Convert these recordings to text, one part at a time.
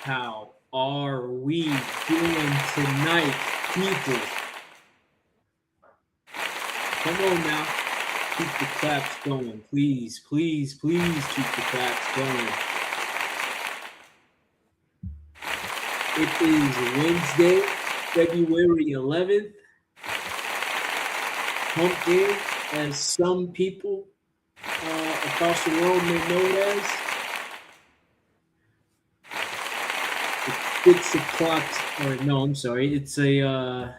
How are we doing tonight, people? Come on now. Keep the claps going. Please, please, please keep the claps going. It is Wednesday, February 11th. Hump Day, as some people across the world may know it as. It's 6 o'clock, or no, I'm sorry. It's a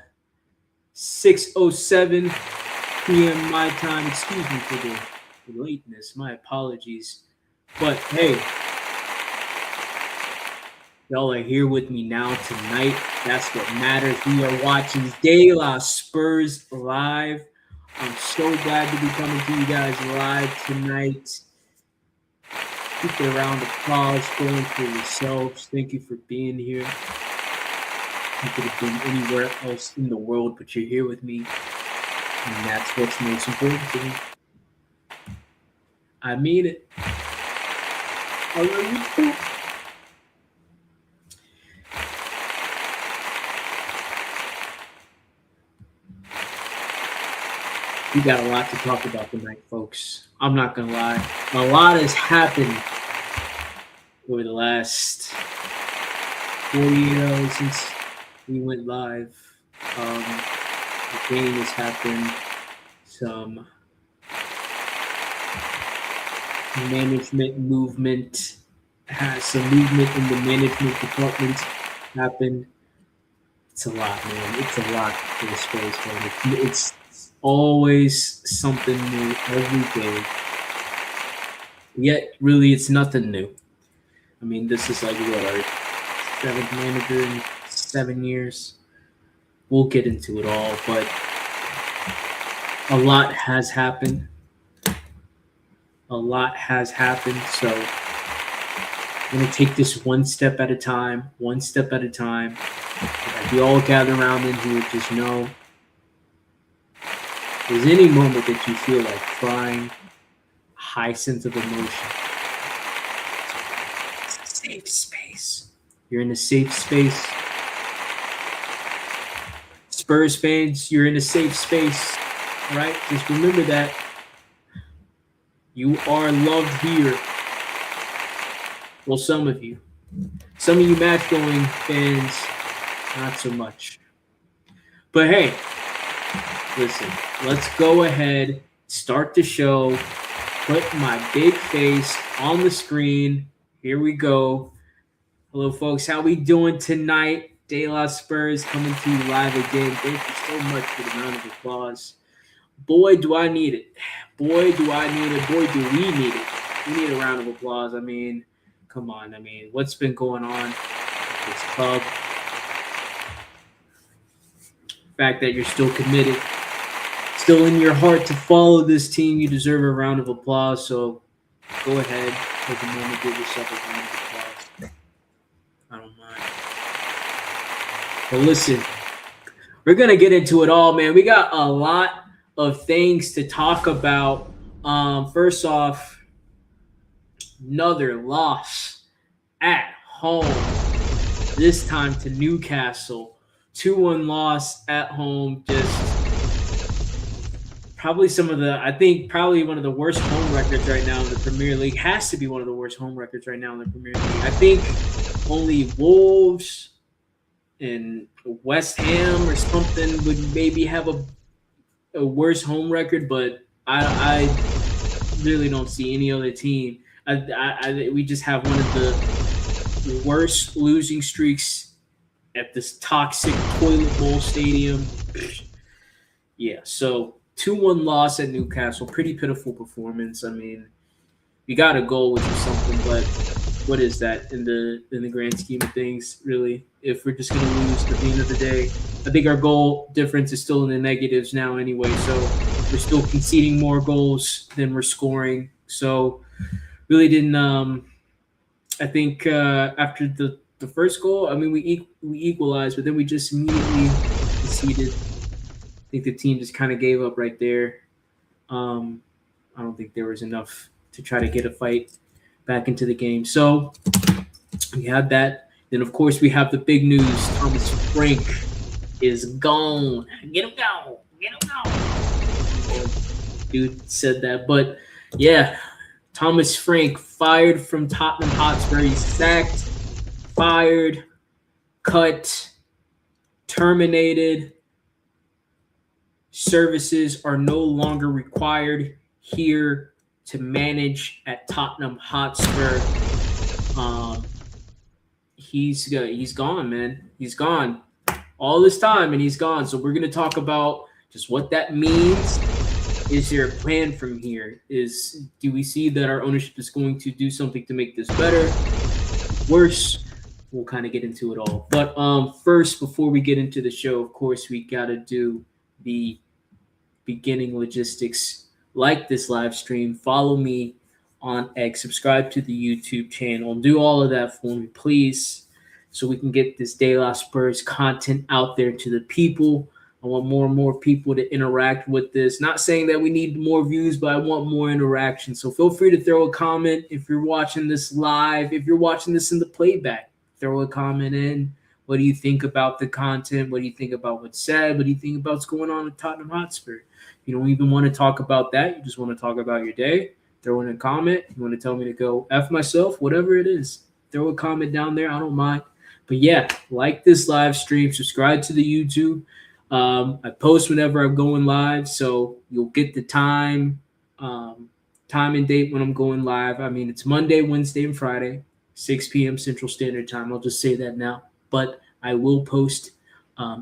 6:07 p.m. my time. Excuse me for the lateness. My apologies. But hey, y'all are here with me now tonight. That's what matters. We are watching De La Spurs live. I'm so glad to be coming to you guys live tonight. Keep a round of applause going for yourselves. Thank you for being here. You could have been anywhere else in the world, but you're here with me. And that's what's most important to me. I mean it. I love you too. We got a lot to talk about tonight, folks. I'm not going to lie. A lot has happened over the last 48 hours since we went live. The game has happened. Some management movement some movement in the management department happened. It's a lot, man. It's a lot for the Spurs fan. It's always something new every day. Yet, really, it's nothing new. I mean, this is like what, our seventh manager in 7 years. We'll get into it all, but a lot has happened. A lot has happened, so I'm going to take this one step at a time, As we all gather around in here, just know there's any moment that you feel like crying, high sense of emotion. It's a safe space. You're in a safe space. Spurs fans, you're in a safe space. All right? Just remember that. You are loved here. Well, some of you. Some of you match-going fans, not so much. But hey, listen, let's go ahead, start the show, put my big face on the screen. Here we go. Hello, folks. How we doing tonight? De La Spurs coming to you live again. Thank you so much for the round of applause. Boy, do I need it. Boy, do I need it. Boy, do we need it. We need a round of applause. I mean, come on. I mean, what's been going on with this club? The fact that you're still committed, still in your heart to follow this team, you deserve a round of applause. So go ahead, take a moment, give yourself a round of applause. I don't mind. But listen, we're going to get into it all, man. We got a lot of things to talk about. First off, another loss at home, this time to Newcastle. 2-1 loss at home. Just probably probably one of the worst home records right now in the Premier League. Has to be one of the worst home records right now in the Premier League. I think only Wolves and West Ham or something would maybe have a worse home record, but I really don't see any other team. We just have one of the worst losing streaks at this toxic toilet bowl stadium. Yeah, so 2-1 loss at Newcastle. Pretty pitiful performance. I mean, you got a goal, which is something, but what is that in the grand scheme of things, really? If we're just going to lose at the end of the day, I think our goal difference is still in the negatives now anyway, so we're still conceding more goals than we're scoring. So really didn't I think after the first goal, I mean, we equalized, but then we just immediately conceded. I think the team just kind of gave up right there. I don't think there was enough to try to get a fight back into the game. So we had that. Then, of course, we have the big news. Thomas Frank is gone. Get him gone. Get him gone. Dude said that. But, yeah, Thomas Frank fired from Tottenham Hotspur. He's sacked, fired, cut, terminated. Services are no longer required here to manage at Tottenham Hotspur. He's gone, man. He's gone. All this time, and he's gone. So we're going to talk about just what that means. Is there a plan from here? Do we see that our ownership is going to do something to make this better, worse? We'll kind of get into it all. But first, before we get into the show, of course, we got to do the beginning logistics. Like this live stream, follow me on X, subscribe to the YouTube channel, do all of that for me, please, so we can get this De La Spurs content out there to the people. I want more and more people to interact with this. Not saying that we need more views, but I want more interaction. So feel free to throw a comment if you're watching this live. If you're watching this in the playback, throw a comment in. What do you think about the content? What do you think about what's said? What do you think about what's going on with Tottenham Hotspur? You don't even want to talk about that. You just want to talk about your day. Throw in a comment. You want to tell me to go F myself, whatever it is. Throw a comment down there. I don't mind. But yeah, like this live stream. Subscribe to the YouTube. I post whenever I'm going live, so you'll get the time and date when I'm going live. I mean, it's Monday, Wednesday, and Friday, 6 p.m. Central Standard Time. I'll just say that now. But I will post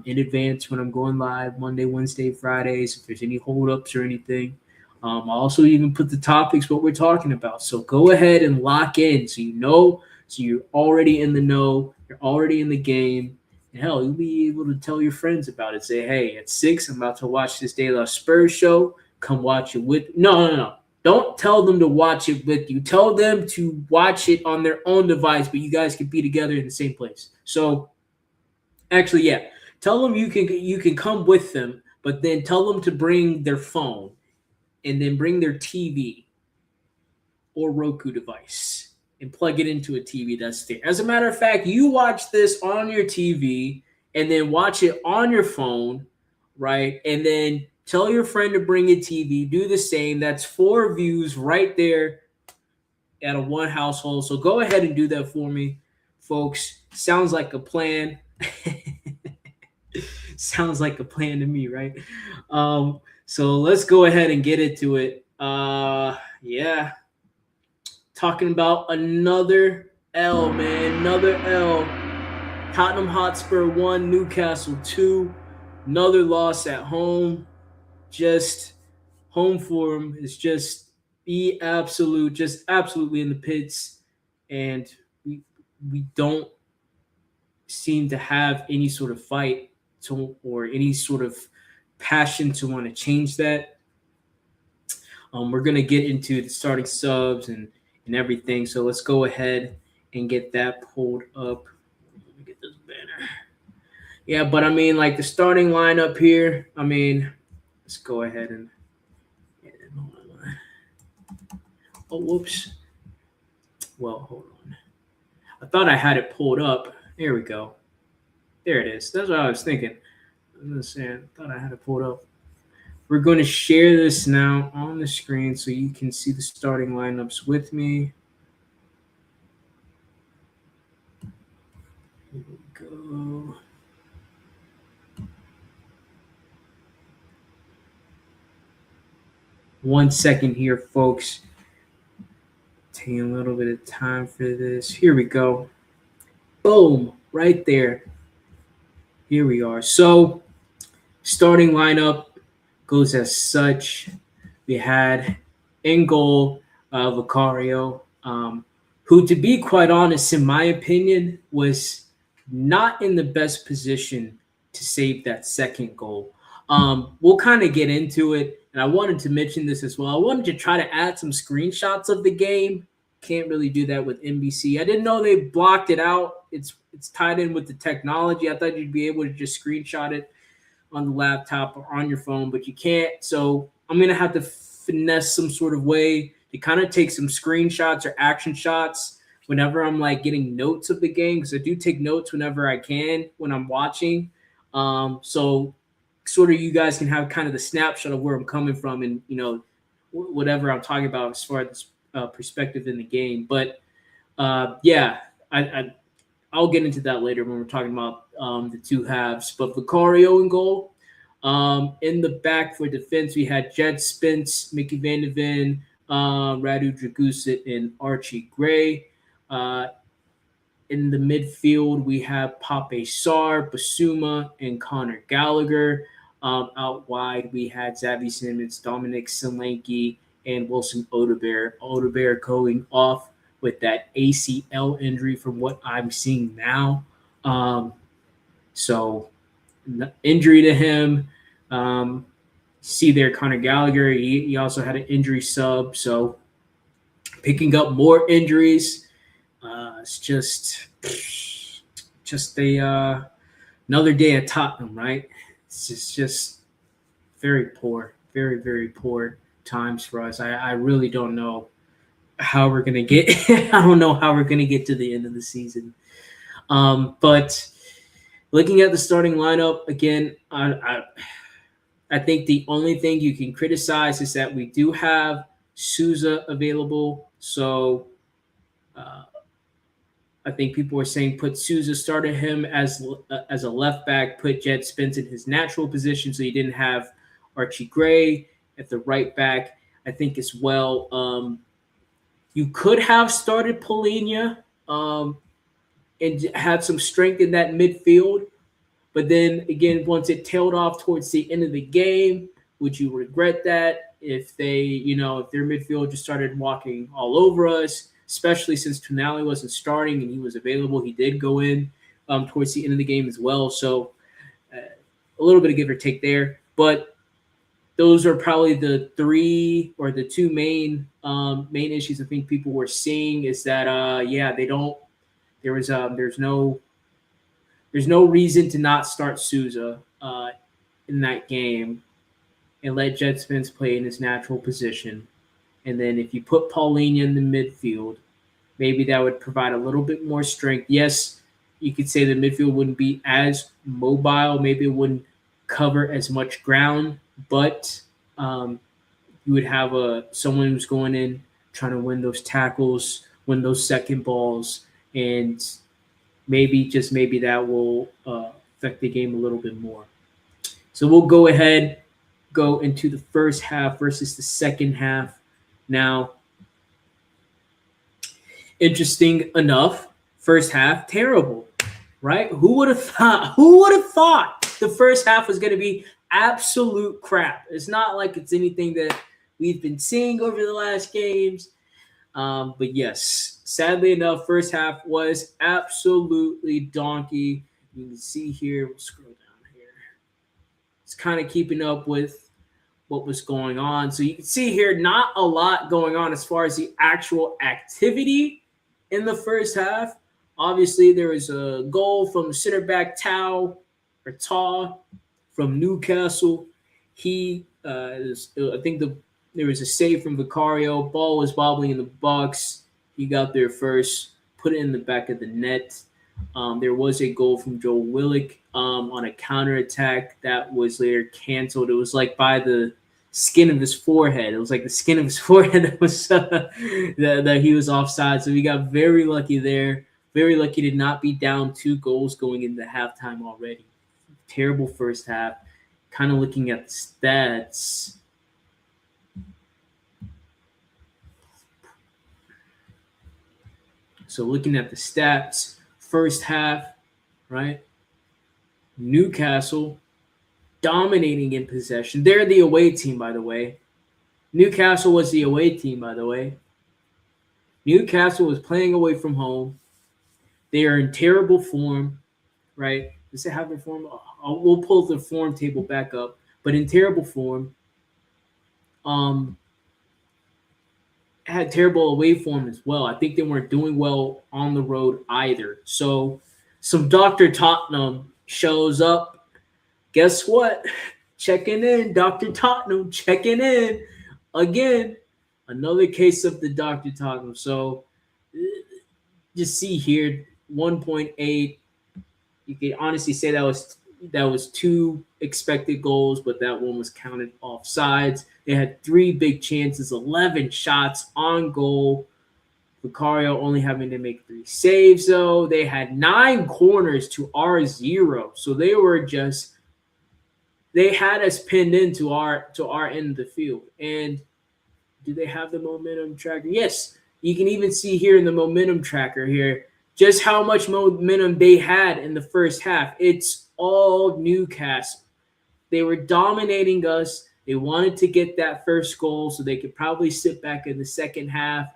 in advance when I'm going live, Monday, Wednesday, Fridays, if there's any holdups or anything. I'll also even put the topics, what we're talking about. So go ahead and lock in so you know, so you're already in the know, you're already in the game. And hell, you'll be able to tell your friends about it. Say, hey, at 6, I'm about to watch this De La Spurs show. Come watch it with – no. Don't tell them to watch it with you. Tell them to watch it on their own device, but you guys can be together in the same place. So actually, yeah, tell them you can come with them, but then tell them to bring their phone and then bring their TV or Roku device and plug it into a TV that's there. As a matter of fact, you watch this on your TV and then watch it on your phone, right? And then tell your friend to bring a TV. Do the same. That's 4 views right there at a one household. So go ahead and do that for me, folks. Sounds like a plan. Sounds like a plan to me, right? So let's go ahead and get into it. Yeah. Talking about another L, man. Another L. Tottenham Hotspur 1, Newcastle 2. Another loss at home. Just home form is just absolutely in the pits. And we don't seem to have any sort of fight or any sort of passion to want to change that. We're going to get into the starting subs and everything. So let's go ahead and get that pulled up. Let me get this banner. Yeah, but I mean, like the starting lineup here, I mean, let's go ahead and oh, whoops. Well, hold on. I thought I had it pulled up. There we go. There it is. That's what I was thinking. I thought I had it pulled up. We're going to share this now on the screen so you can see the starting lineups with me. Here we go. One second here, folks. Taking a little bit of time for this. Here we go. Boom, right there. Here we are. So, starting lineup goes as such. We had in goal Vicario, who, to be quite honest, in my opinion, was not in the best position to save that second goal. We'll kind of get into it, and I wanted to mention this as well. I wanted to try to add some screenshots of the game. Can't really do that with NBC. I didn't know they blocked it out. It's tied in with the technology. I thought you'd be able to just screenshot it on the laptop or on your phone, but you can't. So I'm going to have to finesse some sort of way to kind of take some screenshots or action shots whenever I'm like getting notes of the game, because I do take notes whenever I can when I'm watching. So sort of you guys can have kind of the snapshot of where I'm coming from, and whatever I'm talking about as far as perspective in the game. But yeah, I'll get into that later when we're talking about the two halves. But Vicario in goal. In the back for defense, we had Jed Spence, Mickey Van de Ven, Radu Dragusic, and Archie Gray. In the midfield, we have Pape Sarr, Basuma, and Connor Gallagher. Out wide, we had Xavi Simmons, Dominic Solanke, and Wilson Odebear. Odebear going off with that ACL injury from what I'm seeing now. So injury to him. See there, Connor Gallagher. He also had an injury sub. So picking up more injuries. It's just a another day at Tottenham, right? It's just very poor, very very poor times for us. I really don't know how we're gonna get. I don't know how we're gonna get to the end of the season. But looking at the starting lineup again, I think the only thing you can criticize is that we do have Souza available. So I think people are saying put Souza, started him as a left back, put Jed Spence in his natural position, so you didn't have Archie Gray at the right back. I think as well, you could have started Polina and had some strength in that midfield. But then again, once it tailed off towards the end of the game, would you regret that if if their midfield just started walking all over us, especially since Tonali wasn't starting and he was available? He did go in towards the end of the game as well. So a little bit of give or take there. But those are probably the three or the two main issues I think people were seeing is that, they don't – there's no reason to not start Souza in that game and let Jed Spence play in his natural position. And then if you put Paulinho in the midfield, maybe that would provide a little bit more strength. Yes, you could say the midfield wouldn't be as mobile. Maybe it wouldn't cover as much ground, but you would have someone who's going in, trying to win those tackles, win those second balls, and maybe that will affect the game a little bit more. So we'll go into the first half versus the second half. Now, interesting enough, first half, terrible, right? Who would have thought the first half was going to be absolute crap? It's not like it's anything that we've been seeing over the last games. But yes, sadly enough, first half was absolutely donkey. You can see here, we'll scroll down here. It's kind of keeping up with what was going on. So you can see here, not a lot going on as far as the actual activity in the first half. Obviously, there was a goal from center back Tau from Newcastle. I think there was a save from Vicario. Ball was wobbling in the box. He got there first, put it in the back of the net. There was a goal from Joe Willock on a counterattack that was later canceled. It was like by the skin of his forehead. It was like the skin of his forehead that was that he was offside. So we got very lucky there. Very lucky to not be down 2 goals going into halftime already. Terrible first half. Kind of looking at the stats. So looking at the stats, first half, right? Newcastle dominating in possession. They're the away team, by the way. Newcastle was the away team, by the way. Newcastle was playing away from home. They are in terrible form, right? Does it have their form? We'll pull the form table back up, but in terrible form. Had terrible away form as well. I think they weren't doing well on the road either. So some Dr. Tottenham shows up. Guess what? Checking in. Dr. Tottenham checking in. Again, another case of the Dr. Tottenham. So just see here 1.8. You can honestly say that was two expected goals, but that one was counted offsides. They had three big chances, 11 shots on goal. Vicario only having to make three saves, though. They had 9 corners to our 0. So they had us pinned into our end of the field. And do they have the momentum tracker? Yes. You can even see here in the momentum tracker here just how much momentum they had in the first half. It's all Newcastle. They were dominating us. They wanted to get that first goal so they could probably sit back in the second half.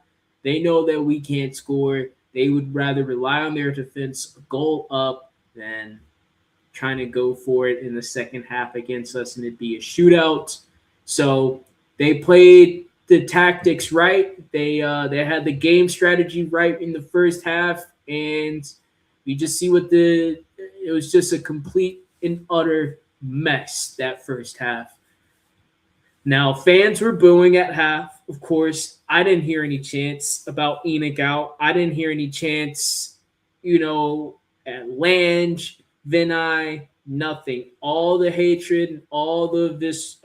They know that we can't score. They would rather rely on their defense, goal up, than trying to go for it in the second half against us and it'd be a shootout. So they played the tactics right. They had the game strategy right in the first half, and you just see it was just a complete and utter mess that first half. Now, fans were booing at half. Of course, I didn't hear any chants about Enoch out. I didn't hear any chants, at Lange, Vinay, nothing. All the hatred and all the this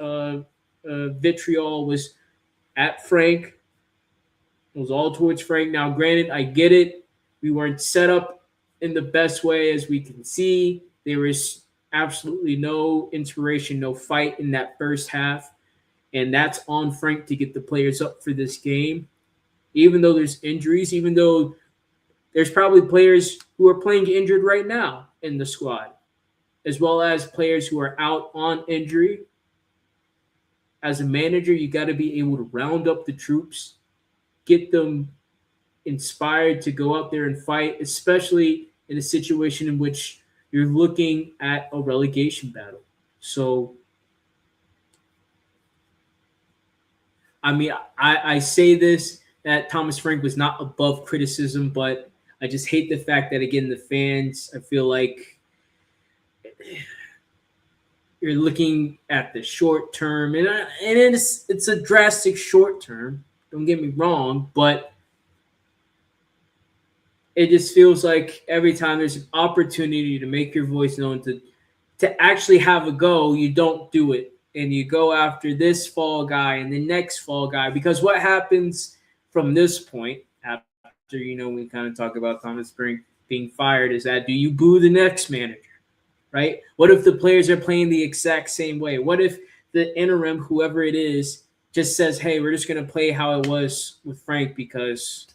vitriol was at Frank. It was all towards Frank. Now, granted, I get it. We weren't set up in the best way as we can see. There was absolutely no inspiration, no fight in that first half. And that's on Frank to get the players up for this game. Even though there's injuries, even though there's probably players who are playing injured right now in the squad, as well as players who are out on injury. As a manager, you got to be able to round up the troops, get them inspired to go out there and fight, especially in a situation in which you're looking at a relegation battle. So, I mean, I say this that Thomas Frank was not above criticism, but I just hate the fact that, again, the fans, I feel like you're looking at the short term, and it's a drastic short term. Don't get me wrong, but it just feels like every time there's an opportunity to make your voice known, to actually have a go, you don't do it. And you go after this fall guy and the next fall guy. Because what happens from this point, after, we kind of talk about Thomas Frank being fired, is that do you boo the next manager, right? What if the players are playing the exact same way? What if the interim, whoever it is, just says, hey, we're just going to play how it was with Frank because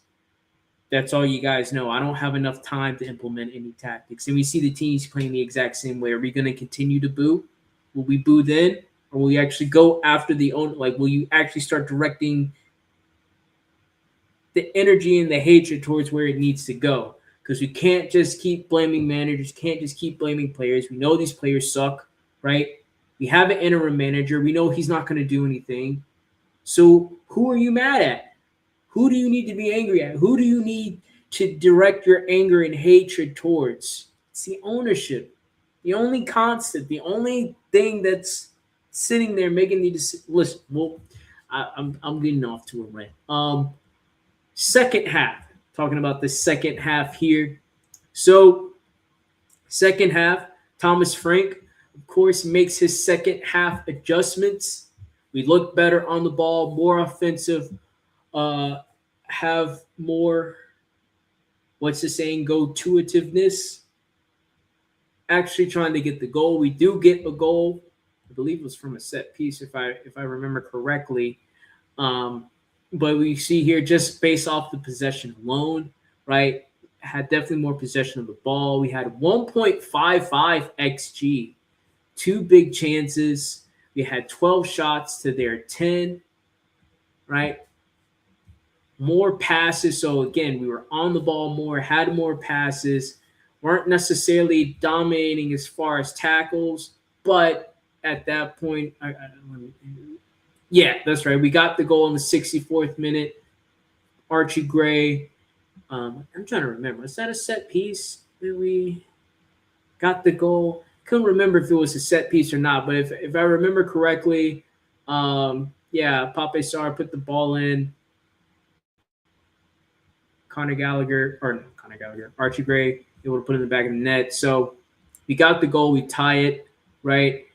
that's all you guys know. I don't have enough time to implement any tactics. And we see the teams playing the exact same way. Are we going to continue to boo? Will we boo then? Or will you actually go after the owner? Like, will you actually start directing the energy and the hatred towards where it needs to go? Because we can't just keep blaming managers, can't just keep blaming players. We know these players suck, right? We have an interim manager. We know he's not going to do anything. So who are you mad at? Who do you need to be angry at? Who do you need to direct your anger and hatred towards? It's the ownership. The only constant, the only thing that's sitting there making the decision. Listen, well, I'm getting off to a rant. Second half, talking about the second half here. So, second half, Thomas Frank, of course, makes his second half adjustments. We look better on the ball, more offensive, have more, what's the saying, go-to-ativeness. Actually trying to get the goal. We do get a goal. I believe it was from a set piece, if I remember correctly. But we see here, just based off the possession alone, right, had definitely more possession of the ball. We had 1.55 XG, 2 big chances. We had 12 shots to their 10, right? More passes. So, again, we were on the ball more, had more passes, weren't necessarily dominating as far as tackles, but at that point, yeah, that's right. We got the goal in the 64th minute. Archie Gray. I'm trying to remember. Was that a set piece that we got the goal? Couldn't remember if it was a set piece or not, but if I remember correctly, yeah, Pape Sarr put the ball in. Archie Gray, able to put it in the back of the net. So we got the goal, we tie it, right?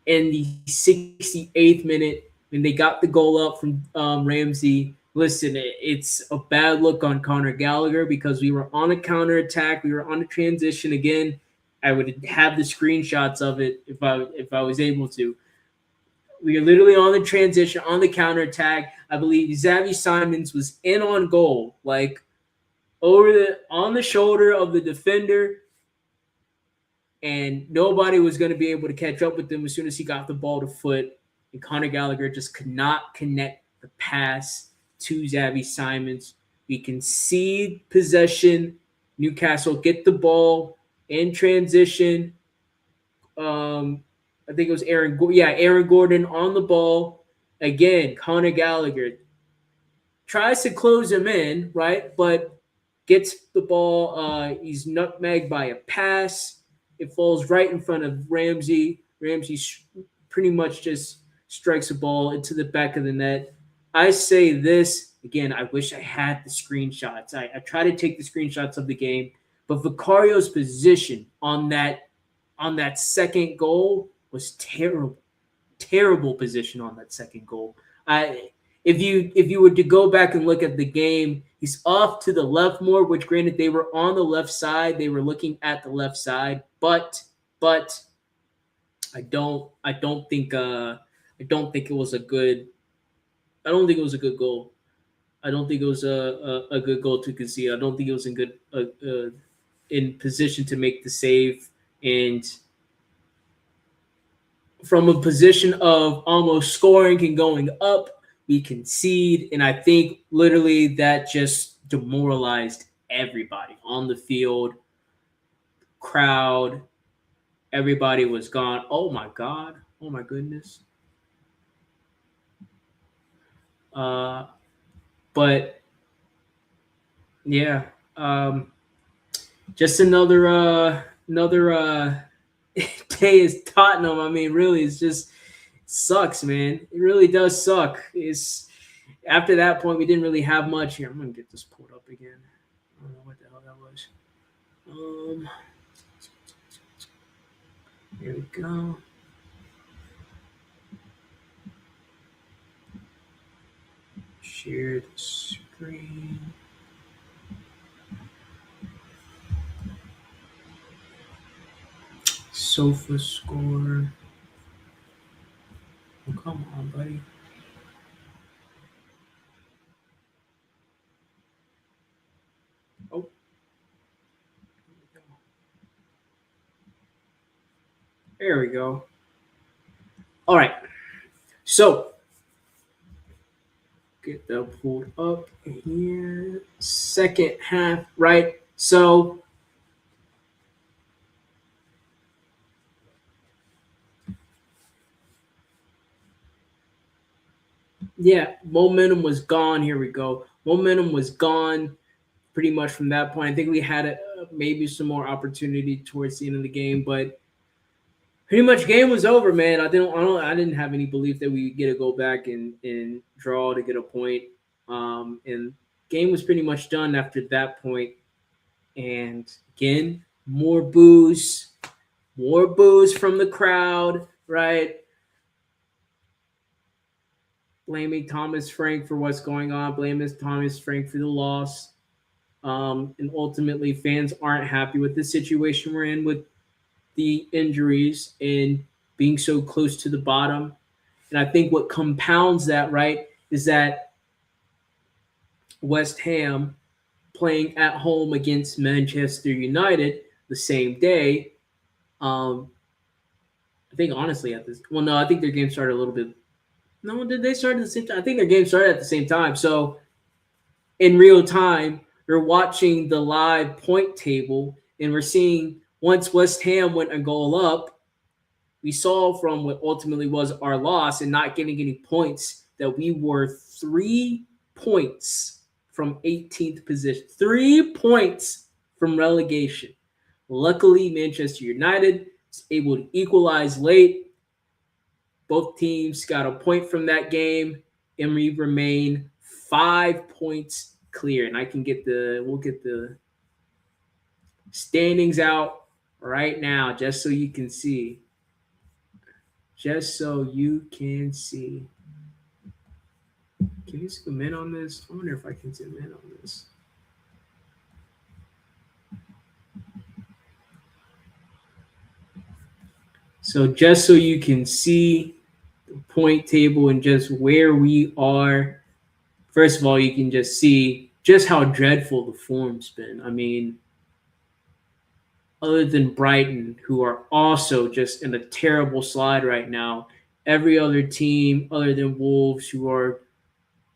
In the 68th minute, when they got the goal up from Ramsey, listen, it's a bad look on Conor Gallagher because we were on a counterattack. We were on a transition again. I would have the screenshots of it if I was able to. We are literally on the transition, on the counterattack. I believe Xavi Simons was in on goal, like on the shoulder of the defender, and nobody was going to be able to catch up with him as soon as he got the ball to foot. And Conor Gallagher just could not connect the pass to Xavi Simons. We concede possession. Newcastle get the ball in transition. I think it was Aaron Gordon on the ball. Again, Conor Gallagher tries to close him in, right? But gets the ball. He's nutmegged by a pass. It falls right in front of Ramsey. Ramsey pretty much just strikes a ball into the back of the net. I say this, again, I wish I had the screenshots. I try to take the screenshots of the game, but Vicario's position on that second goal was terrible. Terrible position on that second goal. If you were to go back and look at the game, he's off to the left more, which granted they were on the left side. They were looking at the left side, but I don't think it was a good goal. I don't think it was a good goal to concede. I don't think it was in position to make the save. And from a position of almost scoring and going up, we concede. And I think literally that just demoralized everybody on the field, crowd. Everybody was gone. Oh my God. Oh my goodness. But yeah, just another day is Tottenham. I mean, really, it's just sucks, man. It really does suck. It's after that point we didn't really have much here. I'm gonna get this pulled up again. I don't know what the hell that was. Here we go. Share the screen. Sofa score. Oh, come on, buddy. Oh. There we go. All right. So, get that pulled up here. Second half, right? So, yeah, momentum was gone. Here we go. Momentum was gone pretty much from that point. I think we had maybe some more opportunity towards the end of the game, but pretty much game was over, man. I didn't have any belief that we get to go back and draw to get a point. And game was pretty much done after that point. And again, more boos from the crowd, right? Blaming Thomas Frank for what's going on, blaming Thomas Frank for the loss. And ultimately, fans aren't happy with the situation we're in with the injuries and being so close to the bottom. And I think what compounds that, right, is that West Ham playing at home against Manchester United the same day. I think honestly I think their game started a little bit. No, did they start at the same time? I think their game started at the same time. So in real time, we're watching the live point table, and we're seeing once West Ham went a goal up, we saw from what ultimately was our loss and not getting any points that we were 3 points from 18th position. 3 points from relegation. Luckily, Manchester United was able to equalize late. Both teams got a point from that game, and we remain 5 points clear, and we'll get the standings out right now, just so you can see. Just so you can see. Can you zoom in on this? I wonder if I can zoom in on this. So just so you can see the point table and just where we are, first of all, you can just see just how dreadful the form's been. I mean, other than Brighton, who are also just in a terrible slide right now, every other team other than Wolves, who are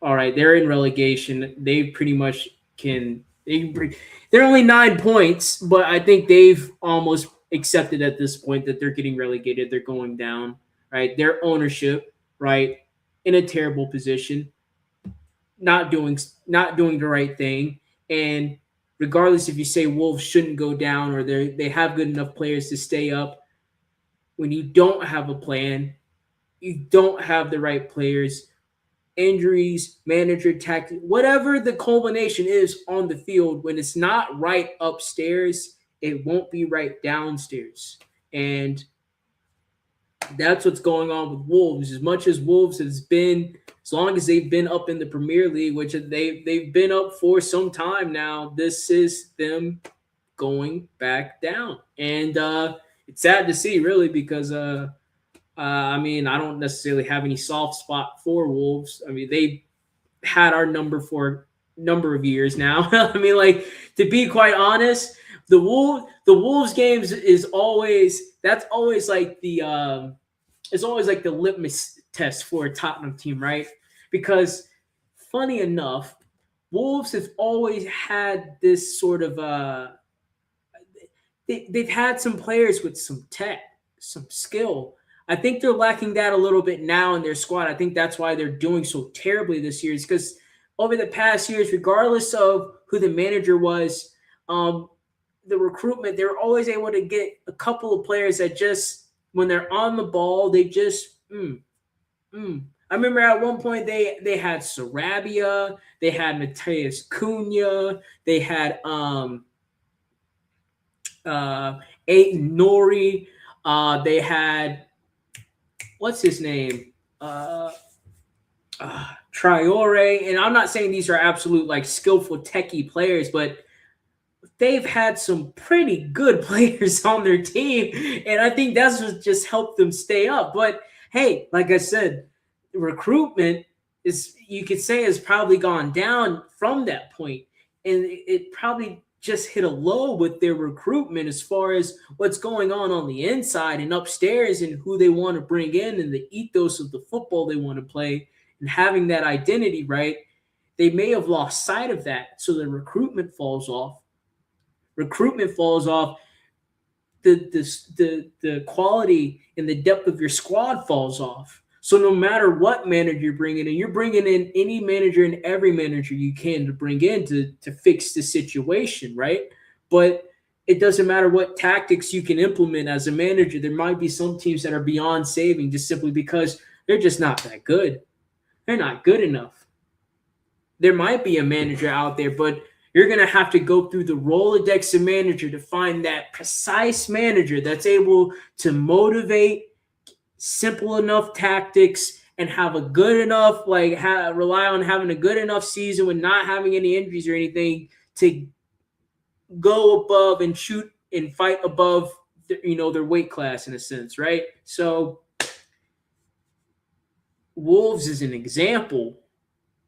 all right, they're in relegation. They pretty much they're only 9 points, but I think they've almost accepted at this point that they're getting relegated. They're going down, right? Their ownership, right, in a terrible position, not doing the right thing. And regardless if you say Wolves shouldn't go down or they have good enough players to stay up, when you don't have a plan, you don't have the right players, injuries, manager tactic, whatever the culmination is on the field, when it's not right upstairs, it won't be right downstairs. And that's what's going on with Wolves. As much as Wolves has been, as long as they've been up in the Premier League, which they've been up for some time now, this is them going back down. And it's sad to see, really, because I mean, I don't necessarily have any soft spot for Wolves. I mean, they had our number for a number of years now. I mean, like, to be quite honest, the Wolves games is always like it's always like the litmus test for a Tottenham team, right? Because funny enough, Wolves have always had this sort of they've had some players with some tech, some skill. I think they're lacking that a little bit now in their squad. I think that's why they're doing so terribly this year, is because over the past years, regardless of who the manager was, the recruitment, they were always able to get a couple of players that just, when they're on the ball, they just, I remember at one point they had Sarabia, they had Mateus Cunha, they had Aiton Nori, they had, what's his name? Traore. And I'm not saying these are absolute like skillful techie players, but they've had some pretty good players on their team. And I think that's what just helped them stay up. But hey, like I said, recruitment is, you could say, has probably gone down from that point. And it probably just hit a low with their recruitment as far as what's going on the inside and upstairs, and who they want to bring in, and the ethos of the football they want to play, and having that identity, right? They may have lost sight of that. So the recruitment falls off. The quality and the depth of your squad falls off. So no matter what manager you're bringing in, you're bringing in any manager and every manager you can to bring in to fix the situation, right? But it doesn't matter what tactics you can implement as a manager. There might be some teams that are beyond saving just simply because they're just not that good. They're not good enough. There might be a manager out there, but you're going to have to go through the Rolodex of manager to find that precise manager that's able to motivate, simple enough tactics, and have a good enough, rely on having a good enough season with not having any injuries or anything to go above and shoot and fight above, their weight class in a sense, right? So Wolves is an example.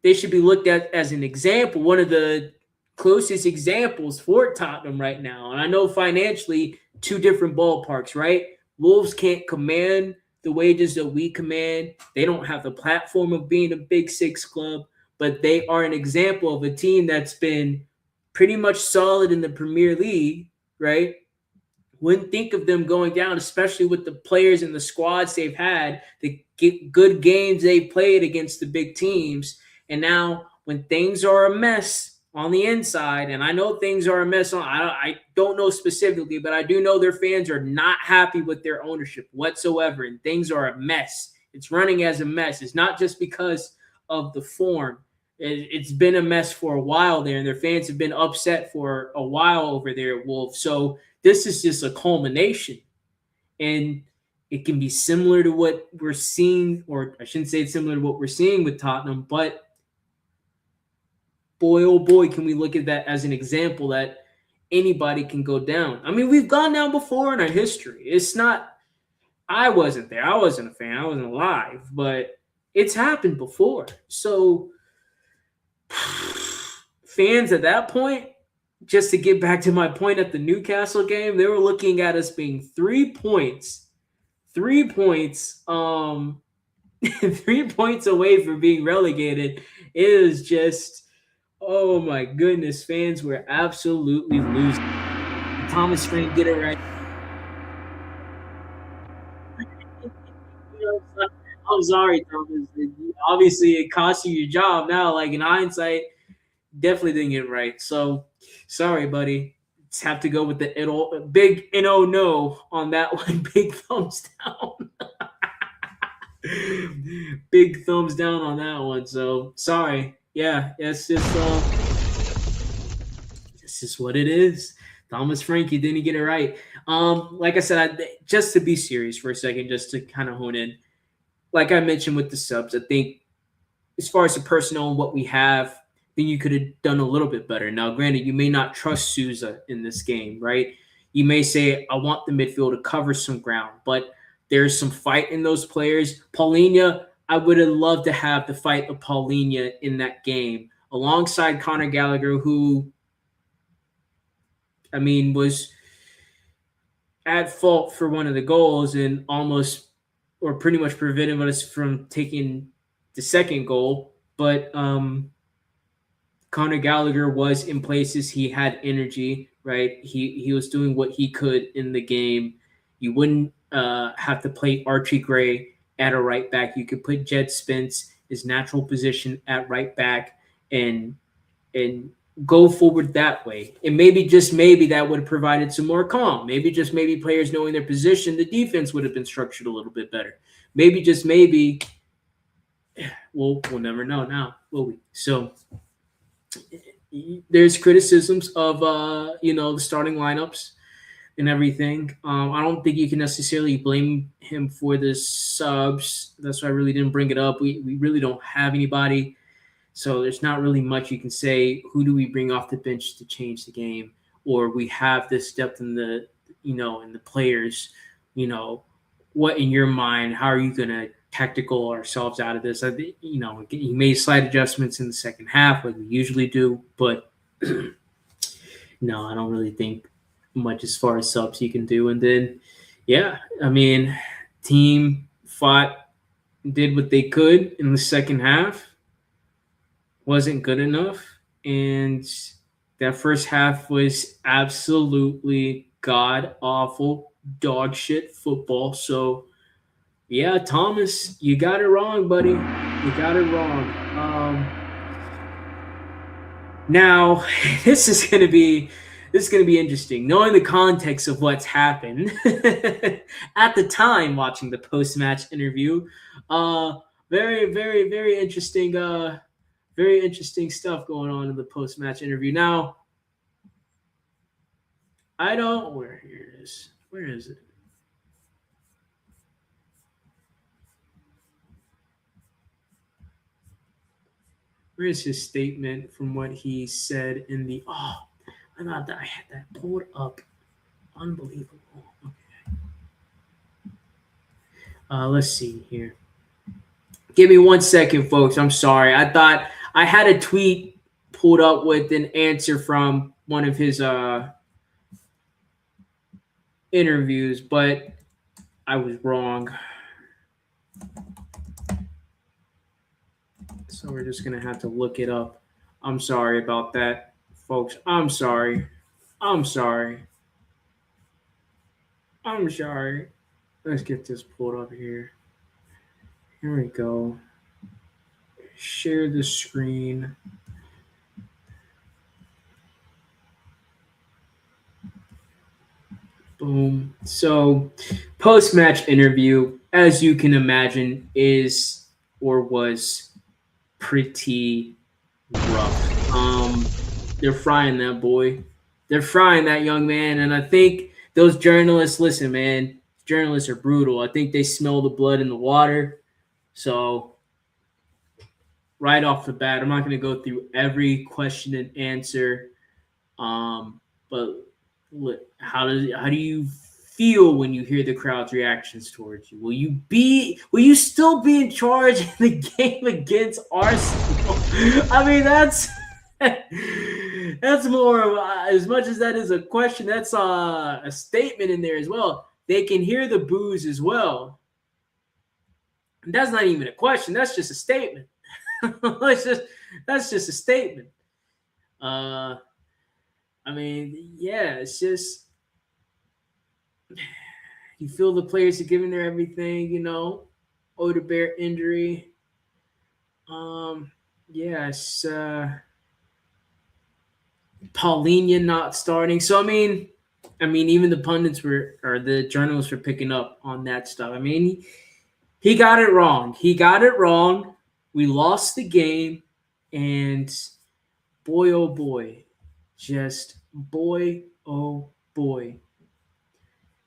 They should be looked at as an example, one of the closest examples for Tottenham right now. And I know financially, two different ballparks, right? Wolves can't command the wages that we command. They don't have the platform of being a Big Six club, but they are an example of a team that's been pretty much solid in the Premier League, right? Wouldn't think of them going down, especially with the players and the squads they've had, the good games they played against the big teams. And now when things are a mess on the inside, and I know things are a mess I don't know specifically, but I do know their fans are not happy with their ownership whatsoever, and things are a mess. It's running as a mess. It's not just because of the form. It's been a mess for a while there, and their fans have been upset for a while over there at Wolves. So this is just a culmination, and it can be similar to what we're seeing, or I shouldn't say it's similar to what we're seeing with Tottenham, but boy, oh boy, can we look at that as an example that anybody can go down. I mean, we've gone down before in our history. It's not, I wasn't there. I wasn't a fan. I wasn't alive, but it's happened before. So, fans at that point, just to get back to my point at the Newcastle game, they were looking at us being 3 points, 3 points, 3 points away from being relegated. It is just, oh my goodness, fans were absolutely losing. Thomas Frank did it right. I'm sorry, Thomas. Obviously, it cost you your job now. Like in hindsight, definitely didn't get it right. So sorry, buddy. Just have to go with the big no on that one. Big thumbs down. Big thumbs down on that one. So sorry. Yeah, it's just this is what it is. Thomas Frankie didn't get it right. Like I said, just to be serious for a second, just to kind of hone in. Like I mentioned with the subs, I think as far as the personnel and what we have, then you could have done a little bit better. Now, granted, you may not trust Souza in this game, right? You may say, I want the midfield to cover some ground, but there's some fight in those players. Paulinho, I would have loved to have the fight of Paulinho in that game alongside Conor Gallagher, who, I mean, was at fault for one of the goals and almost or pretty much prevented us from taking the second goal. But Conor Gallagher was in places. He had energy, right? He was doing what he could in the game. You wouldn't have to play Archie Gray at a right back. You could put Jed Spence, his natural position, at right back, and go forward that way. And maybe just maybe that would have provided some more calm. Maybe just maybe players knowing their position, the defense would have been structured a little bit better. Maybe just maybe we'll never know now, will we? So there's criticisms of the starting lineups and everything. I don't think you can necessarily blame him for the subs. That's why I really didn't bring it up. We really don't have anybody. So there's not really much you can say. Who do we bring off the bench to change the game? Or we have this depth in the in the players. What in your mind? How are you gonna tactical ourselves out of this? He made slight adjustments in the second half, like we usually do, but no, I don't really think much as far as subs you can do. And then, yeah, I mean, team fought, did what they could in the second half. Wasn't good enough, and that first half was absolutely god awful, dog shit football. So, yeah, Thomas, you got it wrong, buddy. You got it wrong. Now, this is gonna be interesting, knowing the context of what's happened at the time watching the post match interview. Very, very, very interesting. Very interesting stuff going on in the post match interview. Now, I don't. Where here it is? Where is it? Where's his statement from what he said in the? Oh, I thought that I had that pulled up. Unbelievable. Okay. Let's see here. Give me 1 second, folks. I'm sorry. I thought I had a tweet pulled up with an answer from one of his interviews, but I was wrong. So we're just going to have to look it up. I'm sorry about that, folks. I'm sorry. I'm sorry. I'm sorry. Let's get this pulled up here. Here we go. Share the screen. Boom. So, post-match interview, as you can imagine, is or was pretty rough. They're frying that boy. They're frying that young man, and I think those journalists. Listen, man, journalists are brutal. I think they smell the blood in the water. So right off the bat, I'm not going to go through every question and answer. But how do you feel when you hear the crowd's reactions towards you? Will you still be in charge in the game against Arsenal? I mean, that's more of as much as that is a question. That's a statement in there as well. They can hear the boos as well. And that's not even a question. That's just a statement. That's just a statement. I mean, yeah, it's just you feel the players are giving their everything, Odebear injury. Yes, Paulinho not starting. So I mean, even the pundits or the journalists were picking up on that stuff. I mean, he got it wrong. He got it wrong. We lost the game, and boy, oh boy, just boy, oh boy.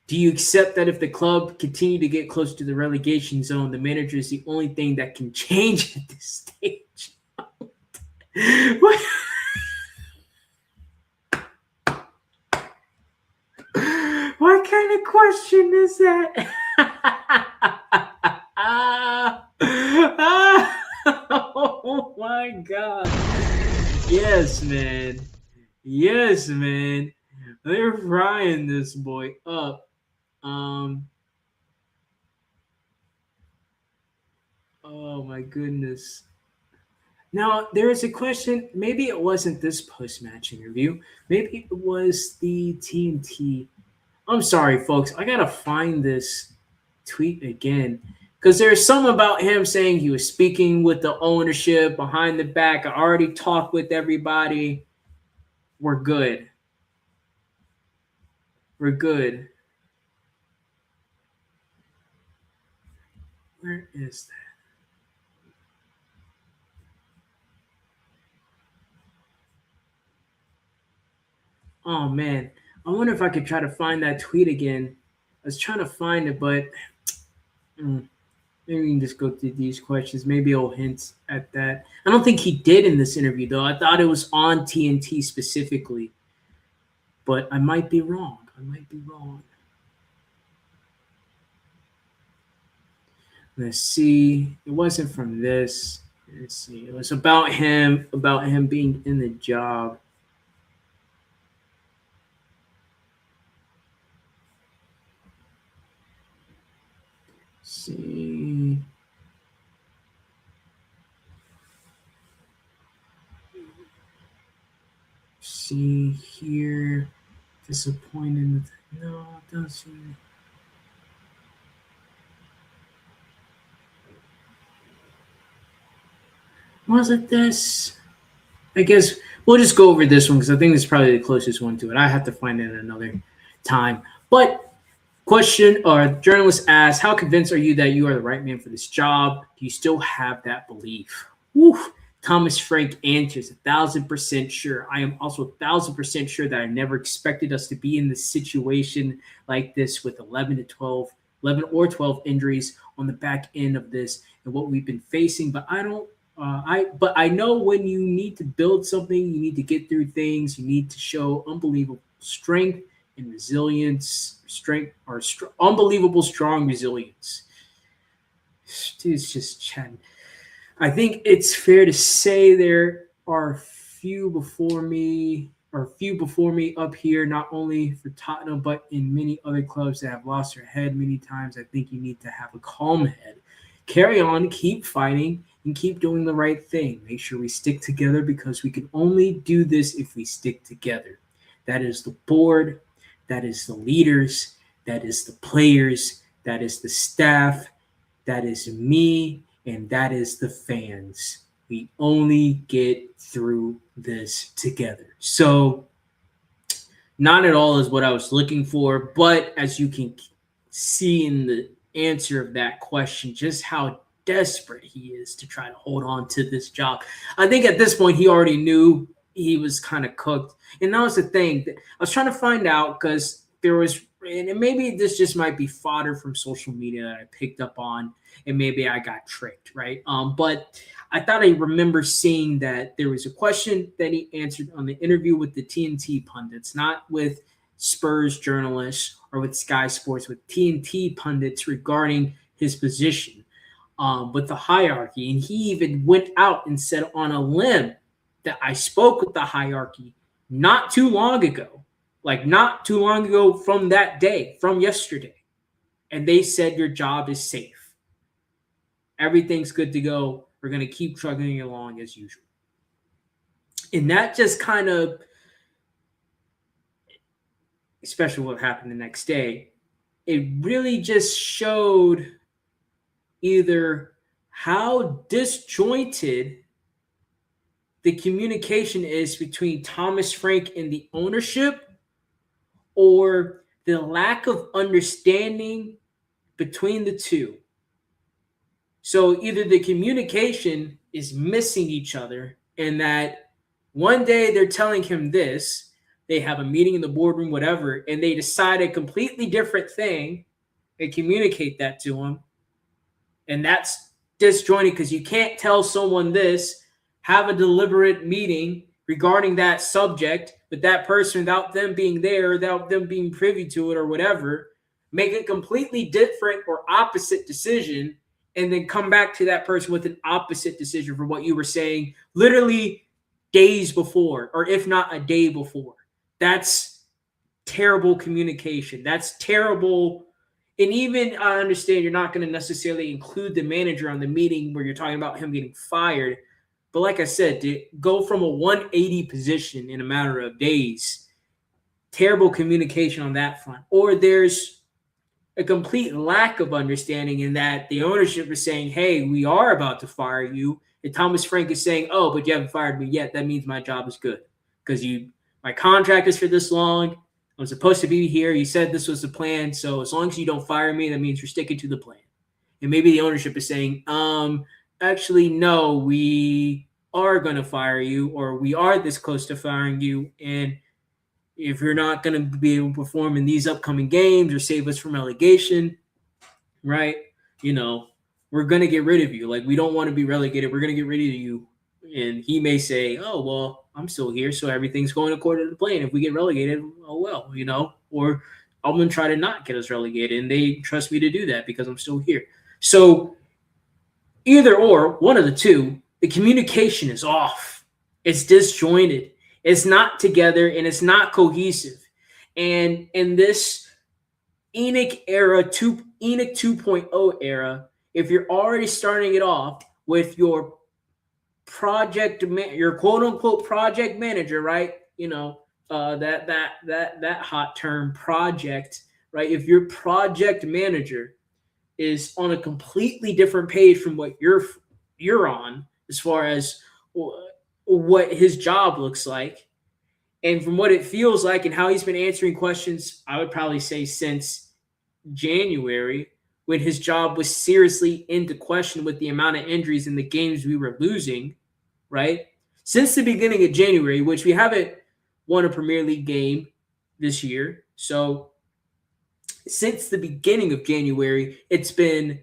Do you accept that if the club continue to get close to the relegation zone, the manager is the only thing that can change at this stage? what kind of question is that? Oh my god. Yes, man. Yes, man. They're frying this boy up. Oh my goodness. Now there is a question. Maybe it wasn't this post-match interview. Maybe it was the TNT. I'm sorry, folks. I gotta find this tweet again because there's some about him saying he was speaking with the ownership behind the back. I already talked with everybody. We're good. We're good. Where is that? Oh man, I wonder if I could try to find that tweet again. I was trying to find it, but maybe we can just go through these questions. Maybe it'll hint at that. I don't think he did in this interview though. I thought it was on TNT specifically, but I might be wrong. I might be wrong. Let's see. It wasn't from this. Let's see. It was about him being in the job. See. See here. Disappointed. No, it doesn't. Was it this? I guess we'll just go over this one because I think it's probably the closest one to it. I have to find it another time. But question or journalist asks, how convinced are you that you are the right man for this job? Do you still have that belief? Woo. Thomas Frank answers 1,000% sure. I am also 1,000% sure that I never expected us to be in this situation like this with 11 or 12 injuries on the back end of this and what we've been facing. But I know when you need to build something, you need to get through things, you need to show unbelievable strength and resilience, unbelievable strong resilience. Dude's just chatting. I think it's fair to say there are few before me up here, not only for Tottenham, but in many other clubs that have lost their head many times. I think you need to have a calm head. Carry on, keep fighting, and keep doing the right thing. Make sure we stick together because we can only do this if we stick together. That is the board, that is the leaders, that is the players, that is the staff, that is me, and that is the fans. We only get through this together. So, not at all is what I was looking for, but as you can see in the answer of that question, just how desperate he is to try to hold on to this job. I think at this point he already knew he was kind of cooked. And that was the thing. I was trying to find out because there was, and maybe this just might be fodder from social media that I picked up on, and maybe I got tricked, right? But I thought I remember seeing that there was a question that he answered on the interview with the TNT pundits, not with Spurs journalists or with Sky Sports, with TNT pundits regarding his position with the hierarchy. And he even went out and said on a limb that I spoke with the hierarchy not too long ago, like not too long ago from that day, from yesterday. And they said your job is safe. Everything's good to go. We're going to keep trucking along as usual. And that just kind of, especially what happened the next day, it really just showed either how disjointed the communication is between Thomas Frank and the ownership, or the lack of understanding between the two. So either the communication is missing each other, and that one day they're telling him this, they have a meeting in the boardroom, whatever, and they decide a completely different thing and communicate that to him. And that's disjointed because you can't tell someone this, have a deliberate meeting regarding that subject with that person without them being there, without them being privy to it or whatever, make a completely different or opposite decision, and then come back to that person with an opposite decision for what you were saying literally days before, or if not a day before. That's terrible communication. That's terrible. And even I understand you're not going to necessarily include the manager on the meeting where you're talking about him getting fired. But like I said, to go from a 180 position in a matter of days, terrible communication on that front. Or there's a complete lack of understanding in that the ownership is saying, hey, we are about to fire you. And Thomas Frank is saying, oh, but you haven't fired me yet. That means my job is good because my contract is for this long. I'm supposed to be here. You said this was the plan. So as long as you don't fire me, that means you're sticking to the plan. And maybe the ownership is saying, actually, no, we are going to fire you, or we are this close to firing you. And if you're not going to be able to perform in these upcoming games or save us from relegation, right, we're going to get rid of you. Like, we don't want to be relegated. We're going to get rid of you. And he may say, oh, well, I'm still here, so everything's going according to the plan. If we get relegated, oh, well, or I'm going to try to not get us relegated. And they trust me to do that because I'm still here. So either or, one of the two, the communication is off. It's disjointed. It's not together, and it's not cohesive. And in this Enoch 2.0 era, if you're already starting it off with your your quote unquote project manager, right? That hot term, project, right? If your project manager is on a completely different page from what you're on, as far as what his job looks like, and from what it feels like, and how he's been answering questions, I would probably say since January, when his job was seriously into question with the amount of injuries in the games we were losing, right? Since the beginning of January, which we haven't won a Premier League game this year. So since the beginning of January, it's been,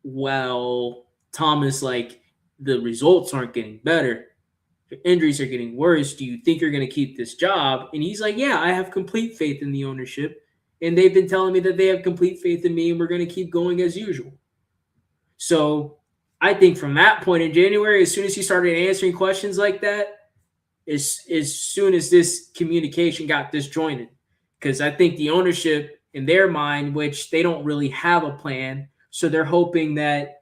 well, Thomas, like, the results aren't getting better. The injuries are getting worse. Do you think you're going to keep this job? And he's like, yeah, I have complete faith in the ownership. And they've been telling me that they have complete faith in me, and we're going to keep going as usual. So I think from that point in January, as soon as he started answering questions like that, as soon as this communication got disjointed, because I think the ownership in their mind, which they don't really have a plan, so they're hoping that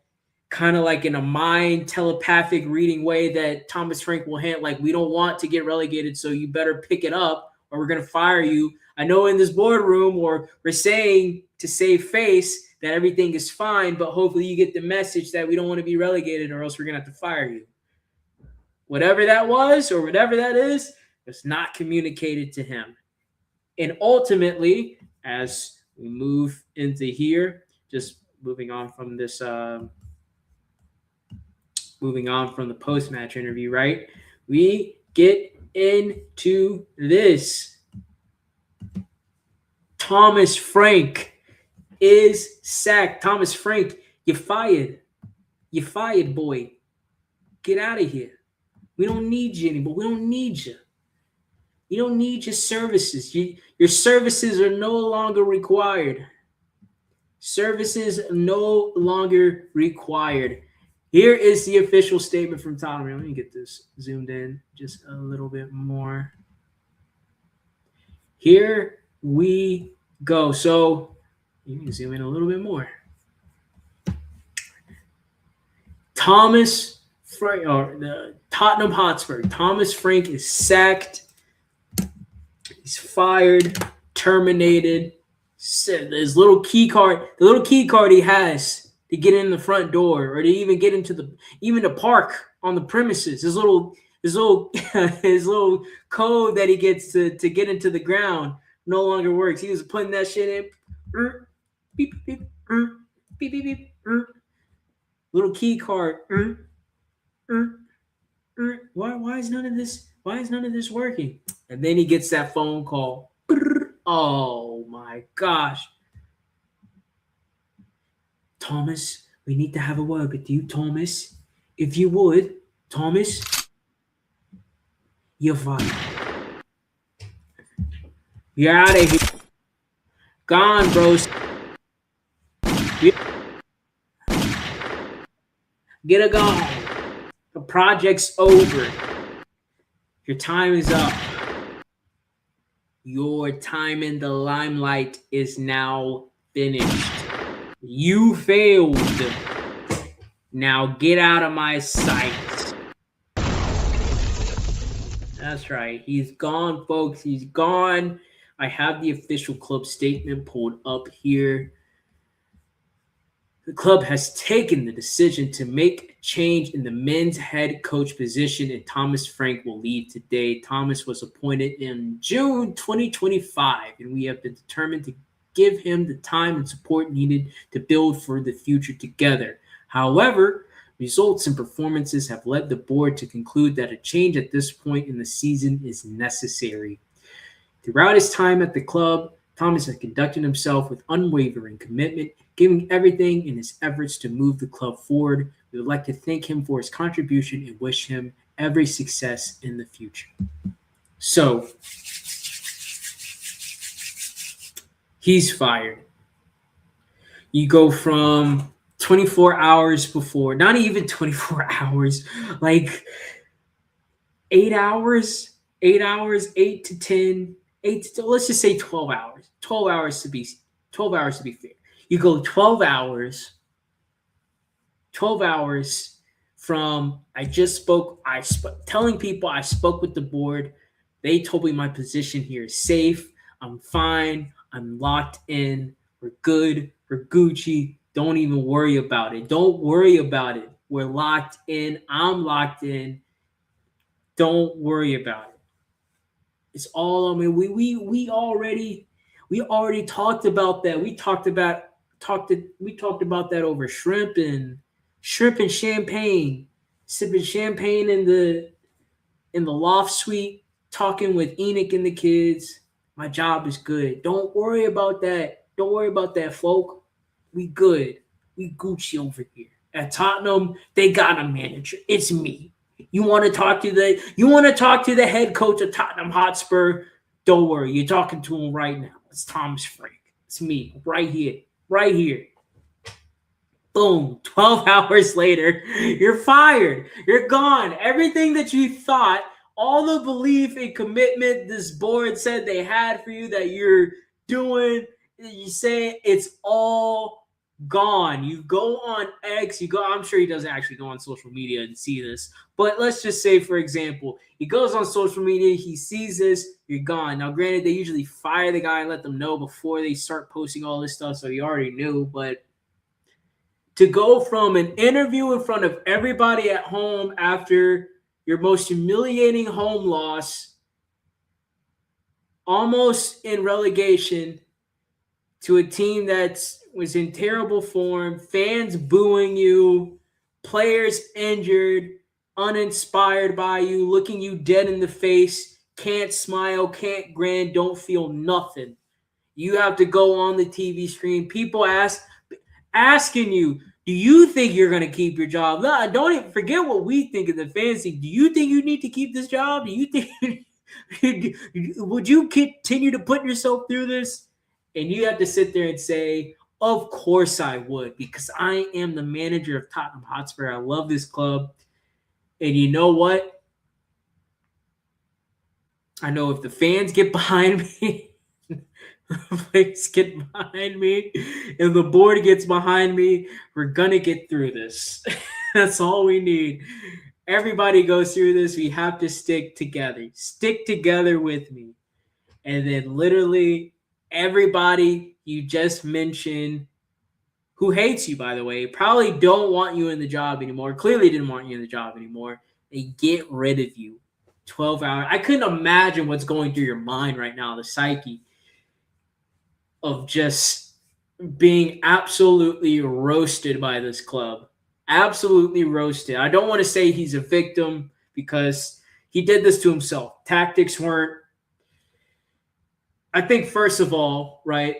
kind of like in a mind telepathic reading way that Thomas Frank will handle, like, we don't want to get relegated, so you better pick it up or we're going to fire you. I know in this boardroom, or we're saying to save face that everything is fine, but hopefully you get the message that we don't want to be relegated or else we're going to have to fire you. Whatever that was or whatever that is, it's not communicated to him. And ultimately, as we move into here, just moving on from this moving on from the post-match interview, right? We get into this. Thomas Frank is sacked. Thomas Frank, you're fired. You're fired, boy. Get out of here. We don't need you anymore. We don't need you. You don't need your services. Your services are no longer required. Services no longer required. Here is the official statement from Tottenham. Let me get this zoomed in just a little bit more. Here we go. So you can zoom in a little bit more. Thomas Frank, or the Tottenham Hotspur. Thomas Frank is sacked. He's fired, terminated. His little key card, the little key card he has to get in the front door, or to even get into the park on the premises. His little his little code that he gets to get into the ground no longer works. He was putting that shit in. Beep, beep, beep, beep, beep, beep. Little key card. Why is none of this working? And then he gets that phone call. Oh my gosh. Thomas, we need to have a word with you, Thomas. If you would, Thomas, you're fired. You're out of here. Gone, bros. Get a go. The project's over. Your time is up. Your time in the limelight is now finished. You failed. Now get out of my sight. That's right. He's gone, folks. He's gone. I have the official club statement pulled up here. The club has taken the decision to make a change in the men's head coach position, and Thomas Frank will leave today. Thomas was appointed in June 2025, and we have been determined to give him the time and support needed to build for the future together. However, results and performances have led the board to conclude that a change at this point in the season is necessary. Throughout his time at the club, Thomas has conducted himself with unwavering commitment, giving everything in his efforts to move the club forward. We would like to thank him for his contribution and wish him every success in the future. So, he's fired. You go from 24 hours before, not even 24 hours, like 8 hours, 8 to 10, let's just say 12 hours. 12 hours to be fair. You go 12 hours from telling people I spoke with the board. They told me my position here is safe. I'm fine. I'm locked in. We're good. We're Gucci. Don't even worry about it. Don't worry about it. We're locked in. I'm locked in. Don't worry about it. It's all, I mean, we already talked about that. We talked about that over shrimp and champagne, sipping champagne in the loft suite, talking with Enoch and the kids. My job is good. Don't worry about that. Don't worry about that, folk. We good. We Gucci over here. At Tottenham, they got a manager. It's me. You want to talk to the head coach of Tottenham Hotspur? Don't worry. You're talking to him right now. It's Thomas Frank. It's me right here. Right here. Boom. 12 hours later, you're fired. You're gone. Everything that you thought, all the belief and commitment this board said they had for you that you're doing, you say it's all gone. You go on X, I'm sure he doesn't actually go on social media and see this, but let's just say, for example, he goes on social media, he sees this, you're gone. Now, granted, they usually fire the guy and let them know before they start posting all this stuff, so he already knew, but to go from an interview in front of everybody at home after your most humiliating home loss, almost in relegation, to a team that was in terrible form, fans booing you, Players injured, uninspired by you, looking you dead in the face, can't smile, can't grin, don't feel nothing. You have to go on the TV screen. People asking you, do you think you're going to keep your job? No, don't even forget what we think of the fantasy. Do you think you need to keep this job? Do you think would you continue to put yourself through this? And you have to sit there and say, of course I would, because I am the manager of Tottenham Hotspur. I love this club. And you know what? I know if the fans get behind me, players get behind me, if the board gets behind me, we're going to get through this. That's all we need. Everybody goes through this. We have to stick together. Stick together with me. And then literally everybody you just mentioned who hates you, by the way, probably don't want you in the job anymore, clearly didn't want you in the job anymore. They get rid of you. 12 hours. I couldn't imagine what's going through your mind right now, the psyche of just being absolutely roasted by this club. Absolutely roasted. I don't want to say he's a victim because he did this to himself. Tactics weren't. I think, first of all, right,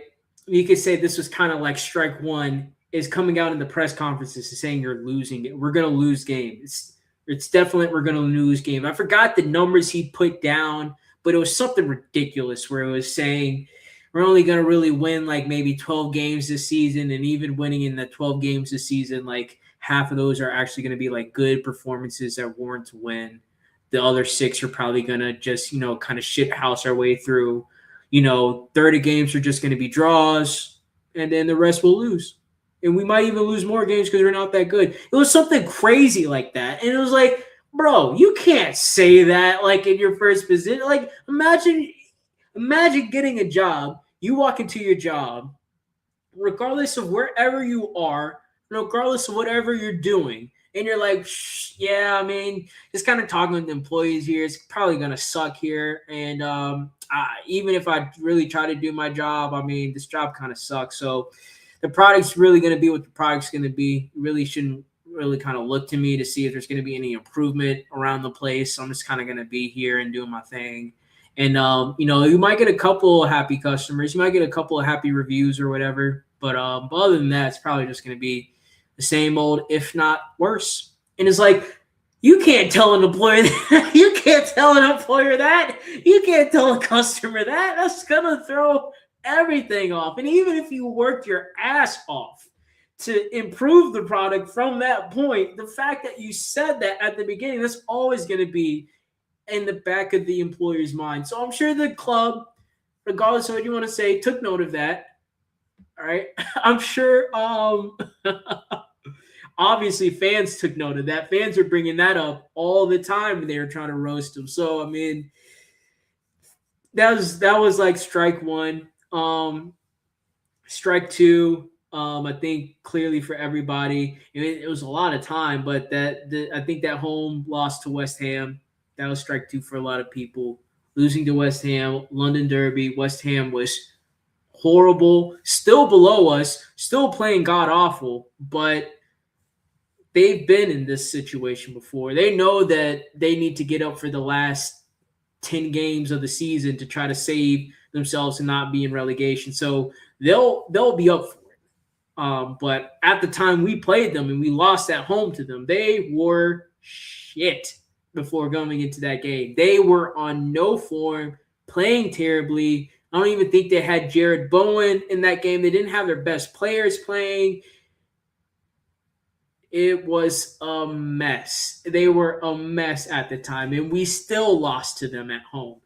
you could say this was kind of like strike one is coming out in the press conferences and saying you're losing it. We're going to lose games. It's definitely we're going to lose game. I forgot the numbers he put down, but it was something ridiculous where it was saying we're only going to really win like maybe 12 games this season, and even winning in the 12 games this season, like half of those are actually going to be like good performances that warrant to win. The other 6 are probably going to just, kind of shit house our way through. 30 games are just going to be draws, and then the rest will lose. And we might even lose more games because we're not that good. It was something crazy like that. And it was like, bro, you can't say that like in your first position. Like, imagine getting a job. You walk into your job, regardless of wherever you are, regardless of whatever you're doing, and you're like, yeah, I mean, just kind of talking with the employees here, it's probably going to suck here. And even if I really try to do my job, I mean, this job kind of sucks. So the product's really going to be what the product's going to be. You really shouldn't really kind of look to me to see if there's going to be any improvement around the place. I'm just kind of going to be here and doing my thing. And, you might get a couple of happy customers. You might get a couple of happy reviews or whatever. But other than that, it's probably just going to be the same old, if not worse. And it's like, you can't tell an employer that. You can't tell an employer that. You can't tell a customer that. That's going to throw everything off. And even if you worked your ass off to improve the product from that point, the fact that you said that at the beginning, that's always going to be in the back of the employer's mind. So I'm sure the club, regardless of what you want to say, took note of that. All right. I'm sure obviously fans took note of that. Fans are bringing that up all the time when they were trying to roast him. So, I mean, that was like strike one. Strike two, I think clearly for everybody, it was a lot of time, but I think that home loss to West Ham, that was strike two for a lot of people. Losing to West Ham, London Derby, West Ham was horrible, still below us, still playing god-awful, but they've been in this situation before. They know that they need to get up for the last 10 games of the season to try to save themselves and not be in relegation. So they'll be up for it. But at the time we played them and we lost at home to them, they were shit before going into that game. They were on no form, playing terribly. I don't even think they had Jared Bowen in that game. They didn't have their best players playing. It was a mess. They were a mess at the time, and we still lost to them at home.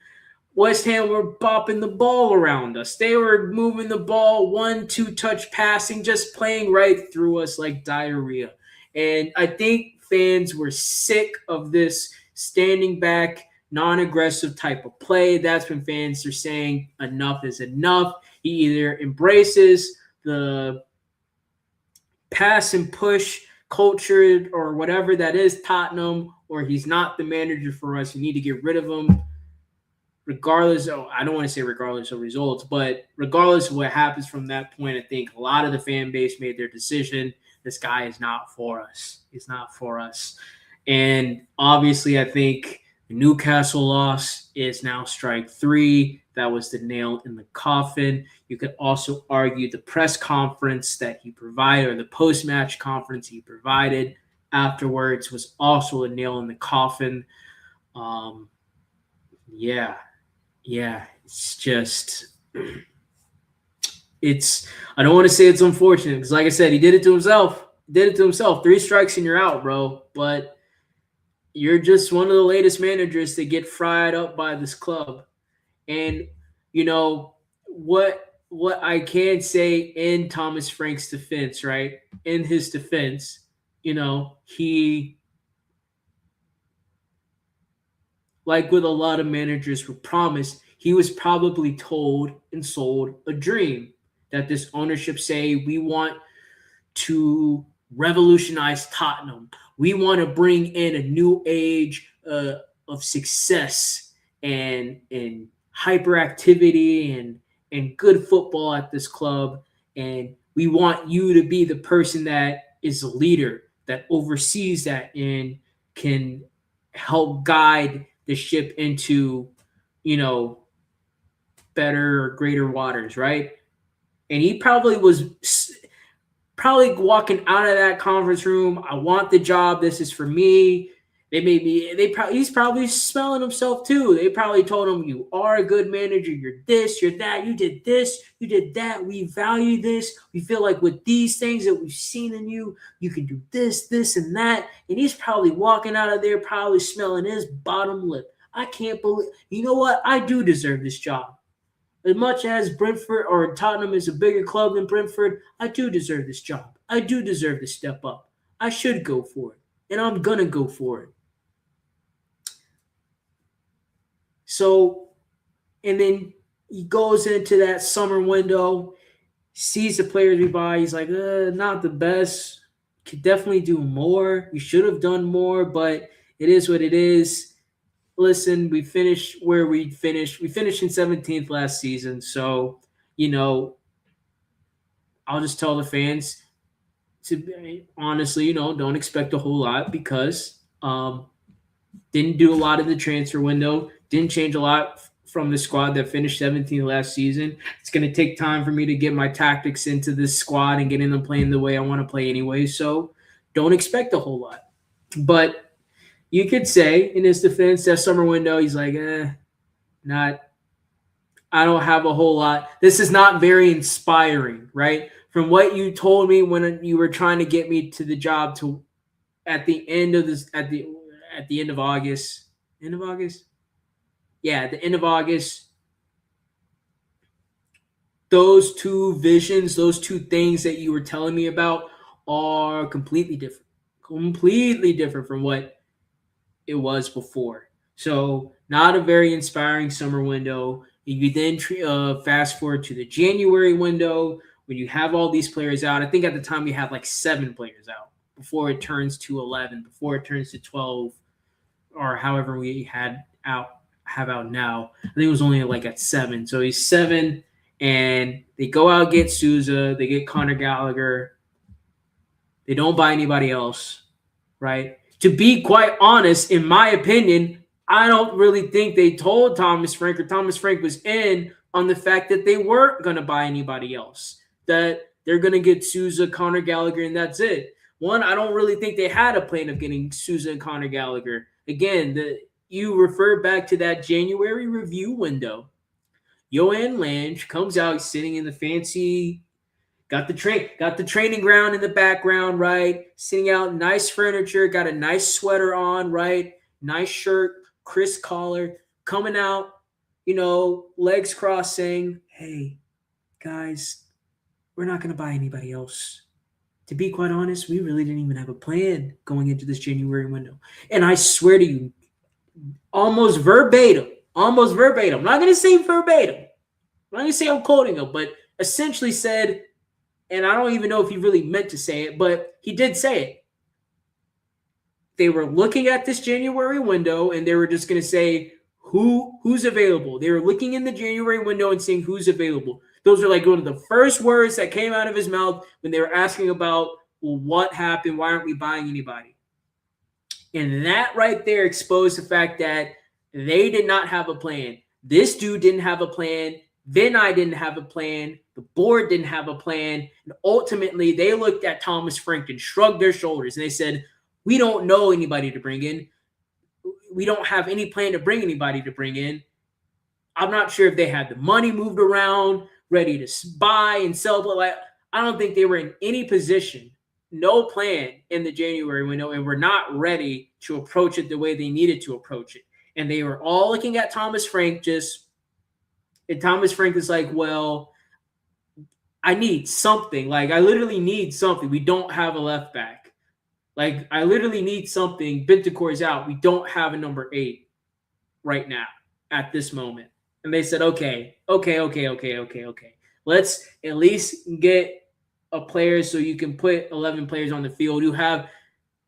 West Ham were bopping the ball around us. They were moving the ball, 1-2 touch passing, just playing right through us like diarrhea. And I think fans were sick of this standing back, non-aggressive type of play. That's when fans are saying enough is enough. He either embraces the pass and push culture or whatever that is Tottenham, or he's not the manager for us. We need to get rid of him. Regardless of, I don't want to say regardless of results, but regardless of what happens from that point, I think a lot of the fan base made their decision. this guy is not for us. He's not for us. And obviously, I think the Newcastle loss is now strike three. That was the nail in the coffin. You could also argue the press conference that he provided, or the post-match conference he provided afterwards, was also a nail in the coffin. Yeah, it's just, I don't want to say it's unfortunate because, like I said, he did it to himself. 3 strikes and you're out, bro. But you're just one of the latest managers to get fried up by this club. And what I can say in Thomas Frank's defense, right? In his defense, he, like with a lot of managers were promised, he was probably told and sold a dream that this ownership say, we want to revolutionize Tottenham. We want to bring in a new age of success and hyperactivity and good football at this club. And we want you to be the person that is a leader, that oversees that and can help guide the ship into, better or greater waters, right? And he probably was walking out of that conference room. I want the job. This is for me. He's probably smelling himself too. They probably told him, you are a good manager. You're this, you're that. You did this, you did that. We value this. We feel like with these things that we've seen in you, you can do this, this, and that. And he's probably walking out of there, probably smelling his bottom lip. I can't believe, you know what? I do deserve this job. As much as Brentford or Tottenham is a bigger club than Brentford, I do deserve this job. I do deserve to step up. I should go for it. And I'm going to go for it. So, and then he goes into that summer window, sees the players we buy. He's like, not the best. Could definitely do more. We should have done more, but it is what it is. Listen, we finished where we finished. We finished in 17th last season. So, I'll just tell the fans to honestly, don't expect a whole lot because didn't do a lot in the transfer window. Didn't change a lot from the squad that finished 17th last season. It's going to take time for me to get my tactics into this squad and getting them playing the way I want to play anyway. So don't expect a whole lot. But you could say in his defense, that summer window, he's like, I don't have a whole lot. This is not very inspiring, right? From what you told me when you were trying to get me to the job at the end of August. End of August? Yeah, at the end of August. Those two visions, those two things that you were telling me about are completely different. Completely different from what it was before. So not a very inspiring summer window. You then fast forward to the January window when you have all these players out. I think at the time we had like 7 players out before it turns to 11, before it turns to 12, or however we have out now. I think it was only like at 7. So he's 7, and they go out, get Souza, they get Conor Gallagher. They don't buy anybody else, right? To be quite honest, in my opinion, I don't really think they told Thomas Frank, or Thomas Frank was in on the fact that they weren't going to buy anybody else, that they're going to get Souza, Conor Gallagher, and that's it. One, I don't really think they had a plan of getting Souza and Conor Gallagher. Again, you refer back to that January review window. Johan Lange comes out sitting in the fancy, got the training ground in the background, right? Sitting out, nice furniture, got a nice sweater on, right? Nice shirt, crisp collar, coming out, legs crossed, saying, hey, guys, we're not going to buy anybody else. To be quite honest, we really didn't even have a plan going into this January window. And I swear to you, almost verbatim, I'm not going to say verbatim. I'm not going to say I'm quoting him, but essentially said, and I don't even know if he really meant to say it, but he did say it. They were looking at this January window, and they were just going to say who's available. They were looking in the January window and saying who's available. Those are like one of the first words that came out of his mouth when they were asking about well, what happened? Why aren't we buying anybody? And that right there exposed the fact that they did not have a plan. This dude didn't have a plan. Then I didn't have a plan. The board didn't have a plan. And ultimately, they looked at Thomas Frank and shrugged their shoulders. And they said, we don't know anybody to bring in. We don't have any plan to bring anybody to bring in. I'm not sure if they had the money moved around, ready to buy and sell. But like, I don't think they were in any position, no plan in the January window, and were not ready to approach it the way they needed to approach it. And they were all looking at Thomas Frank and Thomas Frank is like, well, I need something. Like, I literally need something. We don't have a left back. Like, I literally need something. Bentancur's out. We don't have a number 8 right now at this moment. And they said, okay. Let's at least get a player so you can put 11 players on the field who have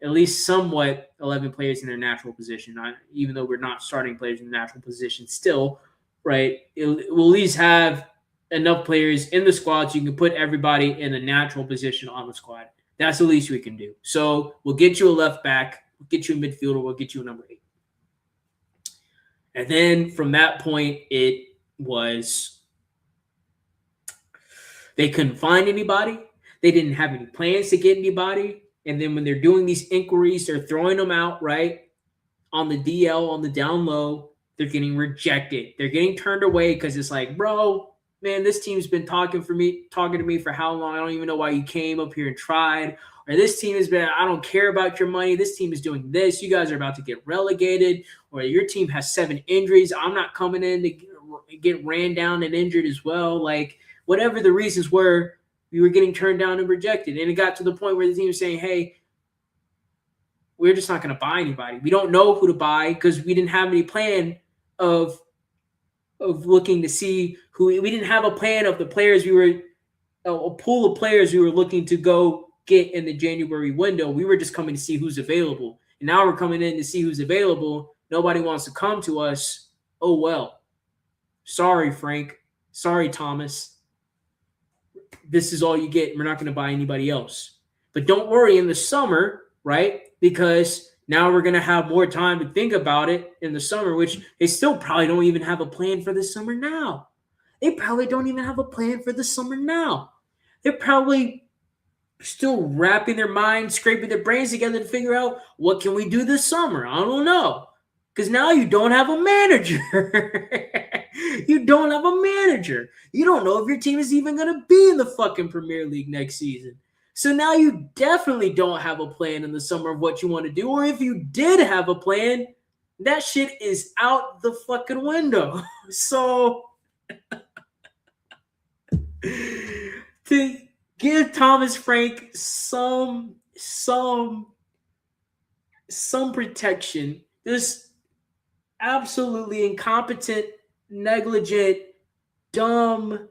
at least somewhat 11 players in their natural position, even though we're not starting players in the natural position still, right? We'll at least have enough players in the squad so you can put everybody in a natural position on the squad. That's the least we can do. So we'll get you a left back, we'll get you a midfielder, we'll get you a number 8. And then from that point, it was they couldn't find anybody. They didn't have any plans to get anybody. And then when they're doing these inquiries, they're throwing them out, right, on the DL, on the down low. They're getting rejected. They're getting turned away because it's like, bro, man, this team's been talking to me for how long? I don't even know why you came up here and tried. Or this team has been, I don't care about your money. This team is doing this. You guys are about to get relegated. Or your team has 7 injuries. I'm not coming in to get ran down and injured as well. Like, whatever the reasons were, we were getting turned down and rejected. And it got to the point where the team was saying, hey, we're just not going to buy anybody. We don't know who to buy because we didn't have any plan of looking to see who. We didn't have a plan of the players we were, a pool of players we were looking to go get in the January window. We were just coming to see who's available. And now we're coming in to see who's available. Nobody wants to come to us. Oh, well. Sorry, Frank. Sorry, Thomas. This is all you get. We're not going to buy anybody else. But don't worry in the summer, right? Because now we're going to have more time to think about it in the summer, which they still probably don't even have a plan for the summer now. They probably don't even have a plan for the summer now. They're probably still wrapping their minds, scraping their brains together to figure out what can we do this summer. I don't know. Because now you don't have a manager. You don't have a manager. You don't know if your team is even going to be in the fucking Premier League next season. So now you definitely don't have a plan in the summer of what you want to do. Or if you did have a plan, that shit is out the fucking window. So to give Thomas Frank some protection, this absolutely incompetent, negligent, dumb,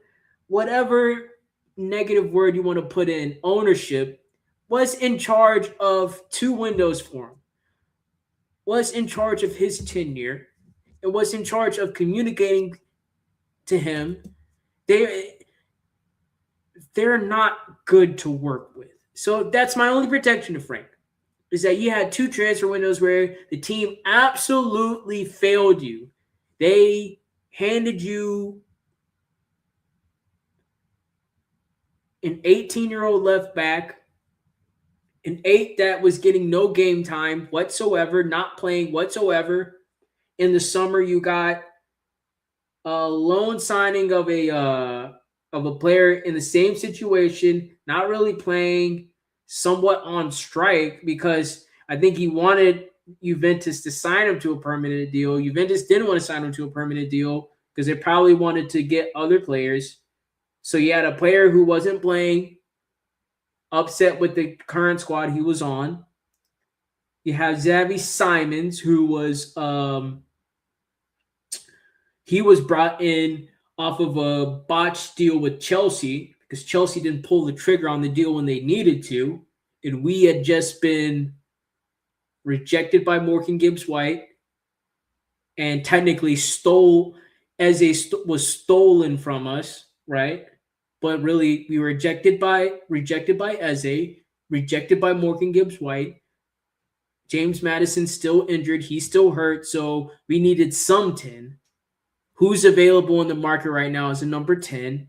whatever negative word you want to put in, ownership, was in charge of 2 windows for him, was in charge of his tenure, and was in charge of communicating to him. They're not good to work with. So that's my only protection to Frank, is that you had 2 transfer windows where the team absolutely failed you. They handed you an 18-year-old left back, an 8 that was getting no game time whatsoever, not playing whatsoever. In the summer, you got a loan signing of a player in the same situation, not really playing, somewhat on strike, because I think he wanted Juventus to sign him to a permanent deal. Juventus didn't want to sign him to a permanent deal because they probably wanted to get other players. So you had a player who wasn't playing, upset with the current squad he was on. You have Xavi Simons, who was he was brought in off of a botched deal with Chelsea because Chelsea didn't pull the trigger on the deal when they needed to. And we had just been rejected by Morgan Gibbs-White and technically was stolen from us, right? But really, we were rejected by Eze. rejected by Morgan Gibbs White. James Madison's still injured. He's still hurt. So we needed some 10. Who's available in the market right now is a number 10.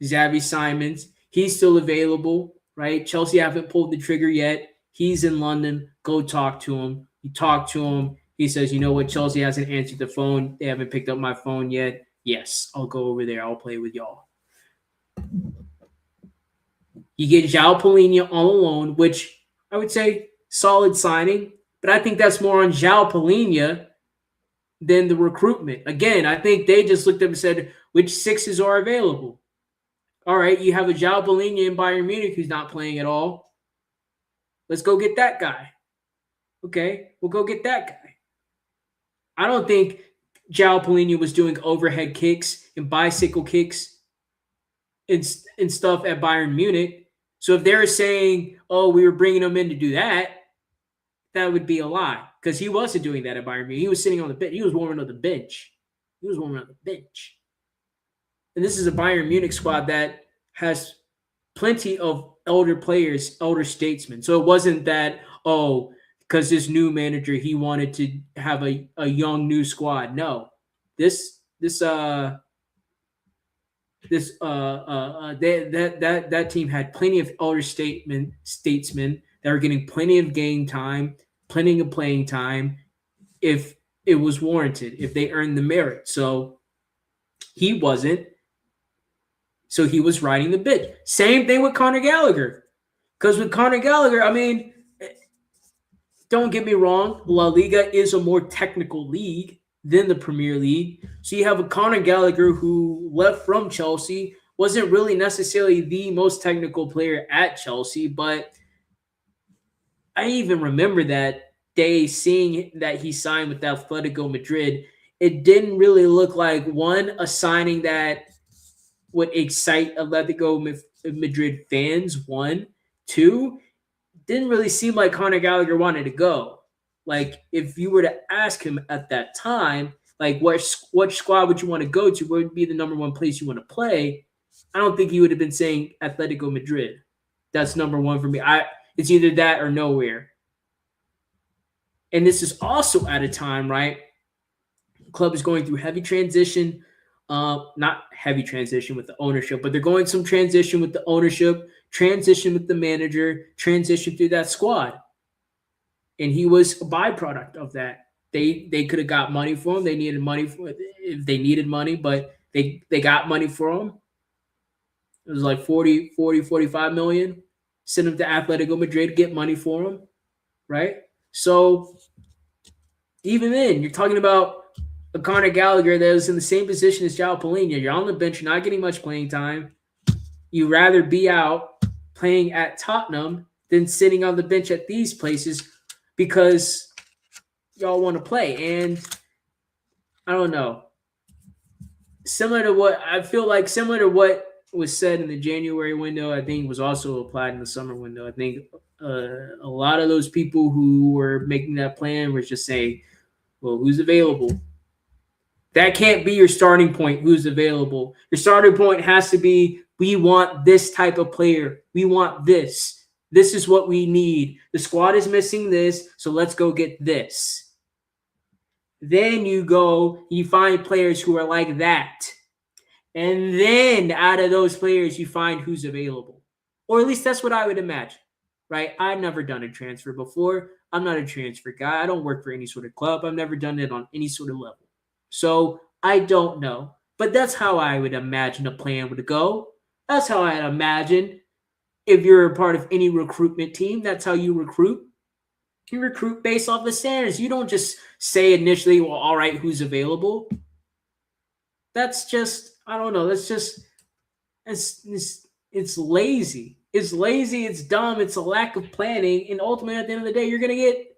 Xavi Simons. He's still available, right? Chelsea haven't pulled the trigger yet. He's in London. Go talk to him. You talk to him. He says, you know what? Chelsea hasn't answered the phone. They haven't picked up my phone yet. Yes, I'll go over there. I'll play with y'all. You get João Palhinha all alone, which I would say solid signing, but I think that's more on João Palhinha than the recruitment. Again, I think they just looked up and said, which sixes are available? All right, you have a João Palhinha in Bayern Munich who's not playing at all. Let's go get that guy. Okay, we'll go get that guy. I don't think João Palhinha was doing overhead kicks and bicycle kicks and stuff at Bayern Munich. So if they're saying, oh, we were bringing him in to do that, that would be a lie. Because he wasn't doing that at Bayern Munich. He was sitting on the bench. He was warming up the bench. And this is a Bayern Munich squad that has plenty of elder players, elder statesmen. So it wasn't that, oh, because this new manager, he wanted to have a young new squad. No. That team had plenty of elder statesmen that were getting plenty of game time, plenty of playing time if it was warranted, if they earned the merit. So he wasn't. So he was riding the bit. Same thing with Conor Gallagher. Because with Conor Gallagher, I mean, don't get me wrong, La Liga is a more technical league than the Premier League. So you have a Conor Gallagher who left from Chelsea, wasn't really necessarily the most technical player at Chelsea, but I even remember that day seeing that he signed with Atletico Madrid. It didn't really look like, one, a signing that would excite Atletico Madrid fans, one. Two, didn't really seem like Conor Gallagher wanted to go. Like, if you were to ask him at that time, like, what squad would you want to go to? What would be the number one place you want to play? I don't think he would have been saying Atletico Madrid. That's number one for me. It's either that or nowhere. And this is also at a time, right? The club is going through heavy transition. Not heavy transition with the ownership, but they're going some transition with the ownership, transition with the manager, transition through that squad. And he was a byproduct of that. They could have got money for him. They needed money if they needed money, but they got money for him. It was like 45 million. Send him to Atletico Madrid, get money for him, right? So even then, you're talking about a Conor Gallagher that was in the same position as João Palhinha. You're on the bench, you're not getting much playing time. You'd rather be out playing at Tottenham than sitting on the bench at these places because y'all want to play. And I don't know. Similar to what was said in the January window, I think was also applied in the summer window. I think a lot of those people who were making that plan were just saying, well, who's available? That can't be your starting point, who's available. Your starting point has to be, we want this type of player. We want this. This is what we need. The squad is missing this, so let's go get this. Then you find players who are like that. And then out of those players, you find who's available. Or at least that's what I would imagine, right? I've never done a transfer before. I'm not a transfer guy. I don't work for any sort of club. I've never done it on any sort of level. So I don't know. But that's how I would imagine a plan would go. That's how I'd imagine if you're a part of any recruitment team, that's how you recruit. You recruit based off the standards. You don't just say initially, well, all right, who's available? That's just, I don't know. That's just, it's lazy. It's lazy. It's dumb. It's a lack of planning. And ultimately, at the end of the day, you're going to get,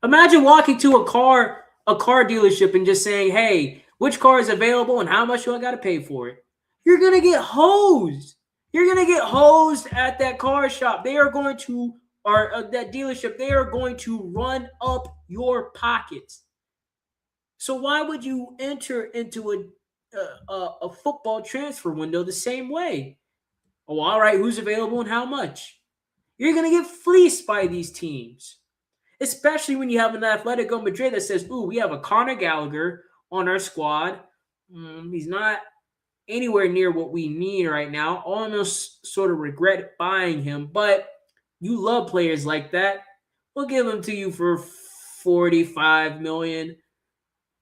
imagine walking to a car dealership and just saying, hey, which car is available and how much do I got to pay for it? You're going to get hosed. You're going to get hosed at that car shop. They are going to, or that dealership, they are going to run up your pockets. So why would you enter into a football transfer window the same way? Oh, all right, who's available and how much? You're going to get fleeced by these teams, especially when you have an Atletico Madrid that says, ooh, we have a Conor Gallagher on our squad. He's not anywhere near what we need right now. Almost sort of regret buying him, but you love players like that. We'll give him to you for 45 million.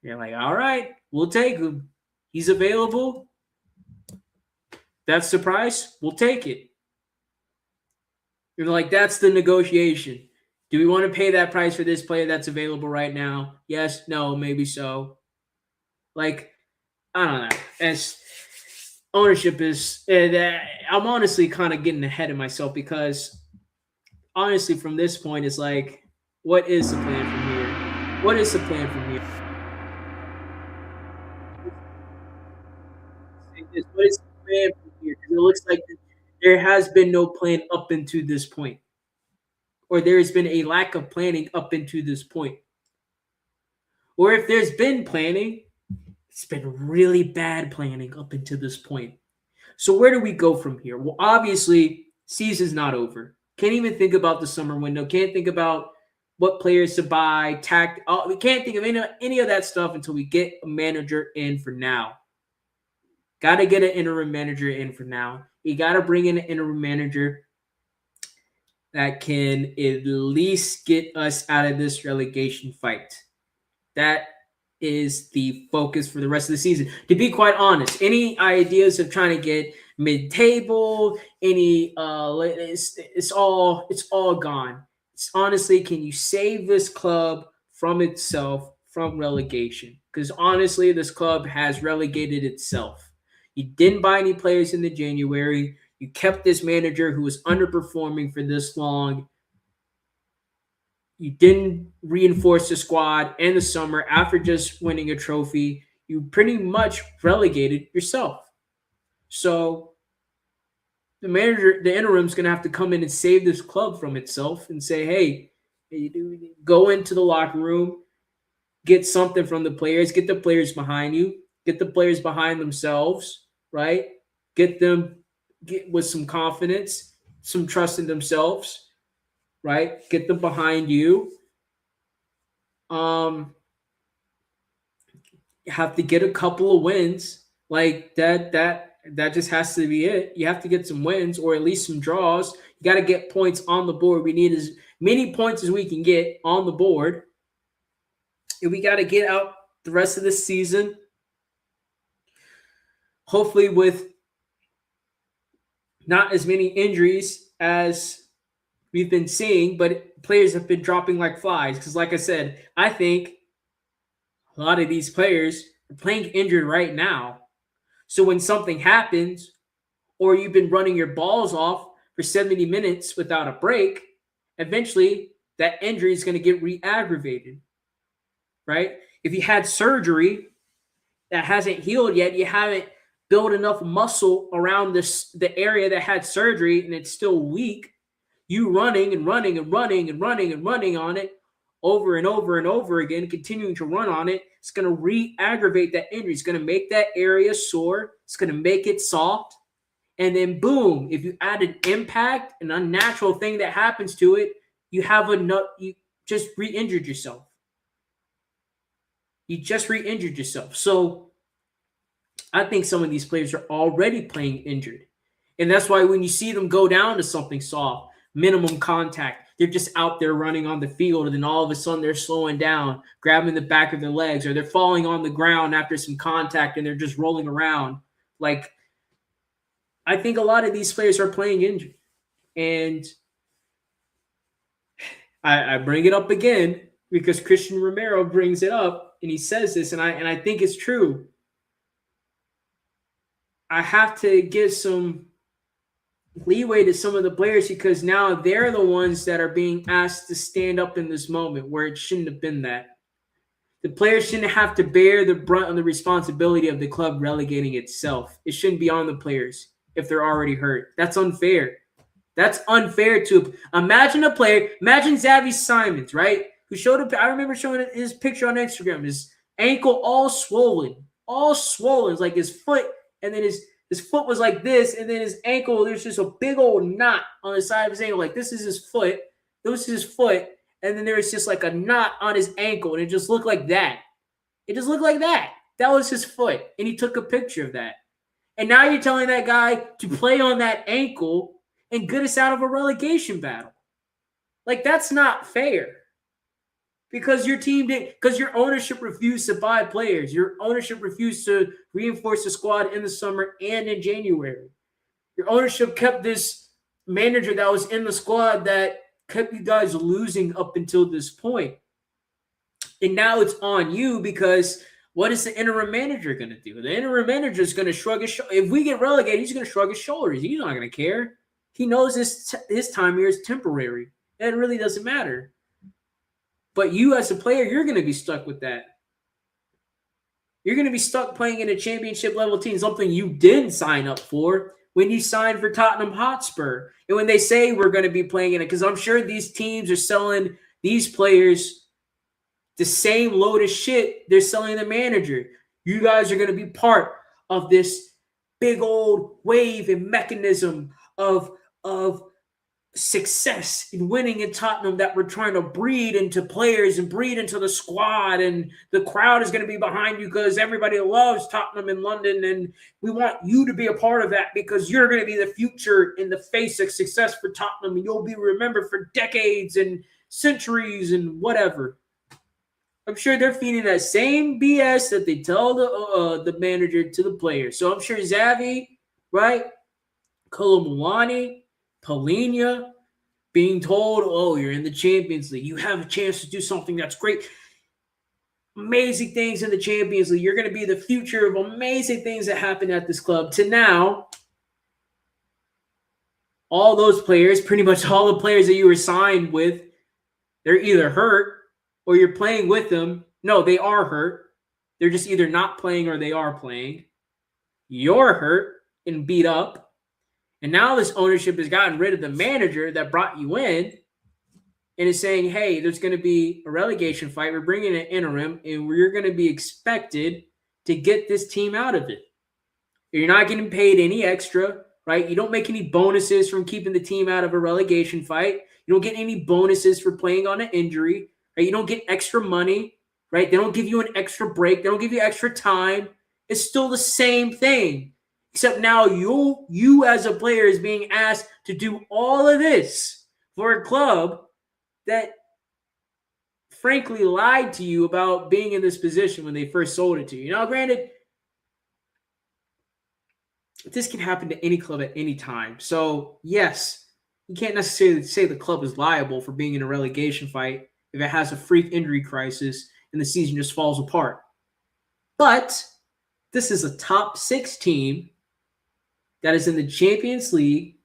You're like, all right, we'll take him. He's available. That's the price. We'll take it. You're like, that's the negotiation. Do we want to pay that price for this player that's available right now? Yes, no, maybe so. Like, I don't know. As ownership is, I'm honestly kind of getting ahead of myself because honestly, from this point, it's like, what is the plan from here? What is the plan from here? What is the plan from here? Because it looks like there has been no plan up into this point, or there has been a lack of planning up into this point. Or if there's been planning, it's been really bad planning up until this point. So where do we go from here? Well, obviously, season's not over. Can't even think about the summer window. Can't think about what players to buy. We can't think of any of that stuff until we get a manager in for now. Got to get an interim manager in for now. You got to bring in an interim manager that can at least get us out of this relegation fight. That is the focus for the rest of the season. To be quite honest, any ideas of trying to get mid-table, it's all gone. It's honestly, can you save this club from itself, from relegation? Because honestly, this club has relegated itself. You didn't buy any players in the January. You kept this manager who was underperforming for this long. You didn't reinforce the squad in the summer after just winning a trophy. You pretty much relegated yourself. So the manager, the interim, is going to have to come in and save this club from itself and say, hey, go into the locker room, get something from the players, get the players behind you, get the players behind themselves, right? Get with some confidence, some trust in themselves, right? Get them behind you. You have to get a couple of wins. Like that just has to be it. You have to get some wins or at least some draws. You got to get points on the board. We need as many points as we can get on the board. And we got to get out the rest of the season, hopefully with not as many injuries as we've been seeing, but players have been dropping like flies. Because like I said, I think a lot of these players are playing injured right now. So when something happens, or you've been running your balls off for 70 minutes without a break, eventually that injury is going to get re-aggravated, right? If you had surgery that hasn't healed yet, you haven't built enough muscle around the area that had surgery and it's still weak, you running and running and running and running and running on it over and over and over again, continuing to run on it, it's going to re-aggravate that injury. It's going to make that area sore. It's going to make it soft. And then boom, if you add an impact, an unnatural thing that happens to it, you just re-injured yourself. You just re-injured yourself. So I think some of these players are already playing injured. And that's why when you see them go down to something soft, minimum contact, they're just out there running on the field, and then all of a sudden they're slowing down, grabbing the back of their legs, or they're falling on the ground after some contact and they're just rolling around. Like, I think a lot of these players are playing injured. And I bring it up again because Christian Romero brings it up and he says this, and I think it's true. I have to give some leeway to some of the players because now they're the ones that are being asked to stand up in this moment where it shouldn't have been that. The players shouldn't have to bear the brunt of the responsibility of the club relegating itself. It shouldn't be on the players if they're already hurt. That's unfair. That's unfair to imagine a player. Imagine Xavi Simons, right? Who showed up. I remember showing his picture on Instagram. His ankle all swollen. It's like his foot, and then his His foot was like this, and then his ankle, there's just a big old knot on the side of his ankle. Like, this is his foot. This is his foot. And then there was just like a knot on his ankle, and it just looked like that. It just looked like that. That was his foot, and he took a picture of that. And now you're telling that guy to play on that ankle and get us out of a relegation battle. Like, that's not fair. Because your team did, because your ownership refused to buy players. Your ownership refused to reinforce the squad in the summer and in January. Your ownership kept this manager that was in the squad that kept you guys losing up until this point. And now it's on you, because what is the interim manager going to do? The interim manager is going to shrug his shoulders. If we get relegated, he's going to shrug his shoulders. He's not going to care. He knows his time here is temporary. It really doesn't matter. But you as a player, you're going to be stuck with that. You're going to be stuck playing in a championship level team, something you didn't sign up for when you signed for Tottenham Hotspur. And when they say we're going to be playing in it, because I'm sure these teams are selling these players the same load of shit they're selling the manager. You guys are going to be part of this big old wave and mechanism of success in winning in Tottenham that we're trying to breed into players and breed into the squad, and the crowd is going to be behind you because everybody loves Tottenham in London, and we want you to be a part of that because you're going to be the future in the face of success for Tottenham, and you'll be remembered for decades and centuries and whatever. I'm sure they're feeding that same BS that they tell the manager to the players. So I'm sure Xavi, right, Kolomouani, Polina, being told, oh, you're in the Champions League. You have a chance to do something that's great. Amazing things in the Champions League. You're going to be the future of amazing things that happen at this club. To now, all those players, pretty much all the players that you were signed with, they're either hurt or you're playing with them. No, they are hurt. They're just either not playing or they are playing. You're hurt and beat up. And now this ownership has gotten rid of the manager that brought you in and is saying, hey, there's going to be a relegation fight. We're bringing an interim, and we're going to be expected to get this team out of it. You're not getting paid any extra, right? You don't make any bonuses from keeping the team out of a relegation fight. You don't get any bonuses for playing on an injury, right? You don't get extra money, right? They don't give you an extra break. They don't give you extra time. It's still the same thing. Except now you as a player is being asked to do all of this for a club that frankly lied to you about being in this position when they first sold it to you. Now, granted, this can happen to any club at any time. So, yes, you can't necessarily say the club is liable for being in a relegation fight if it has a freak injury crisis and the season just falls apart. But this is a top 6 team that is in the Champions League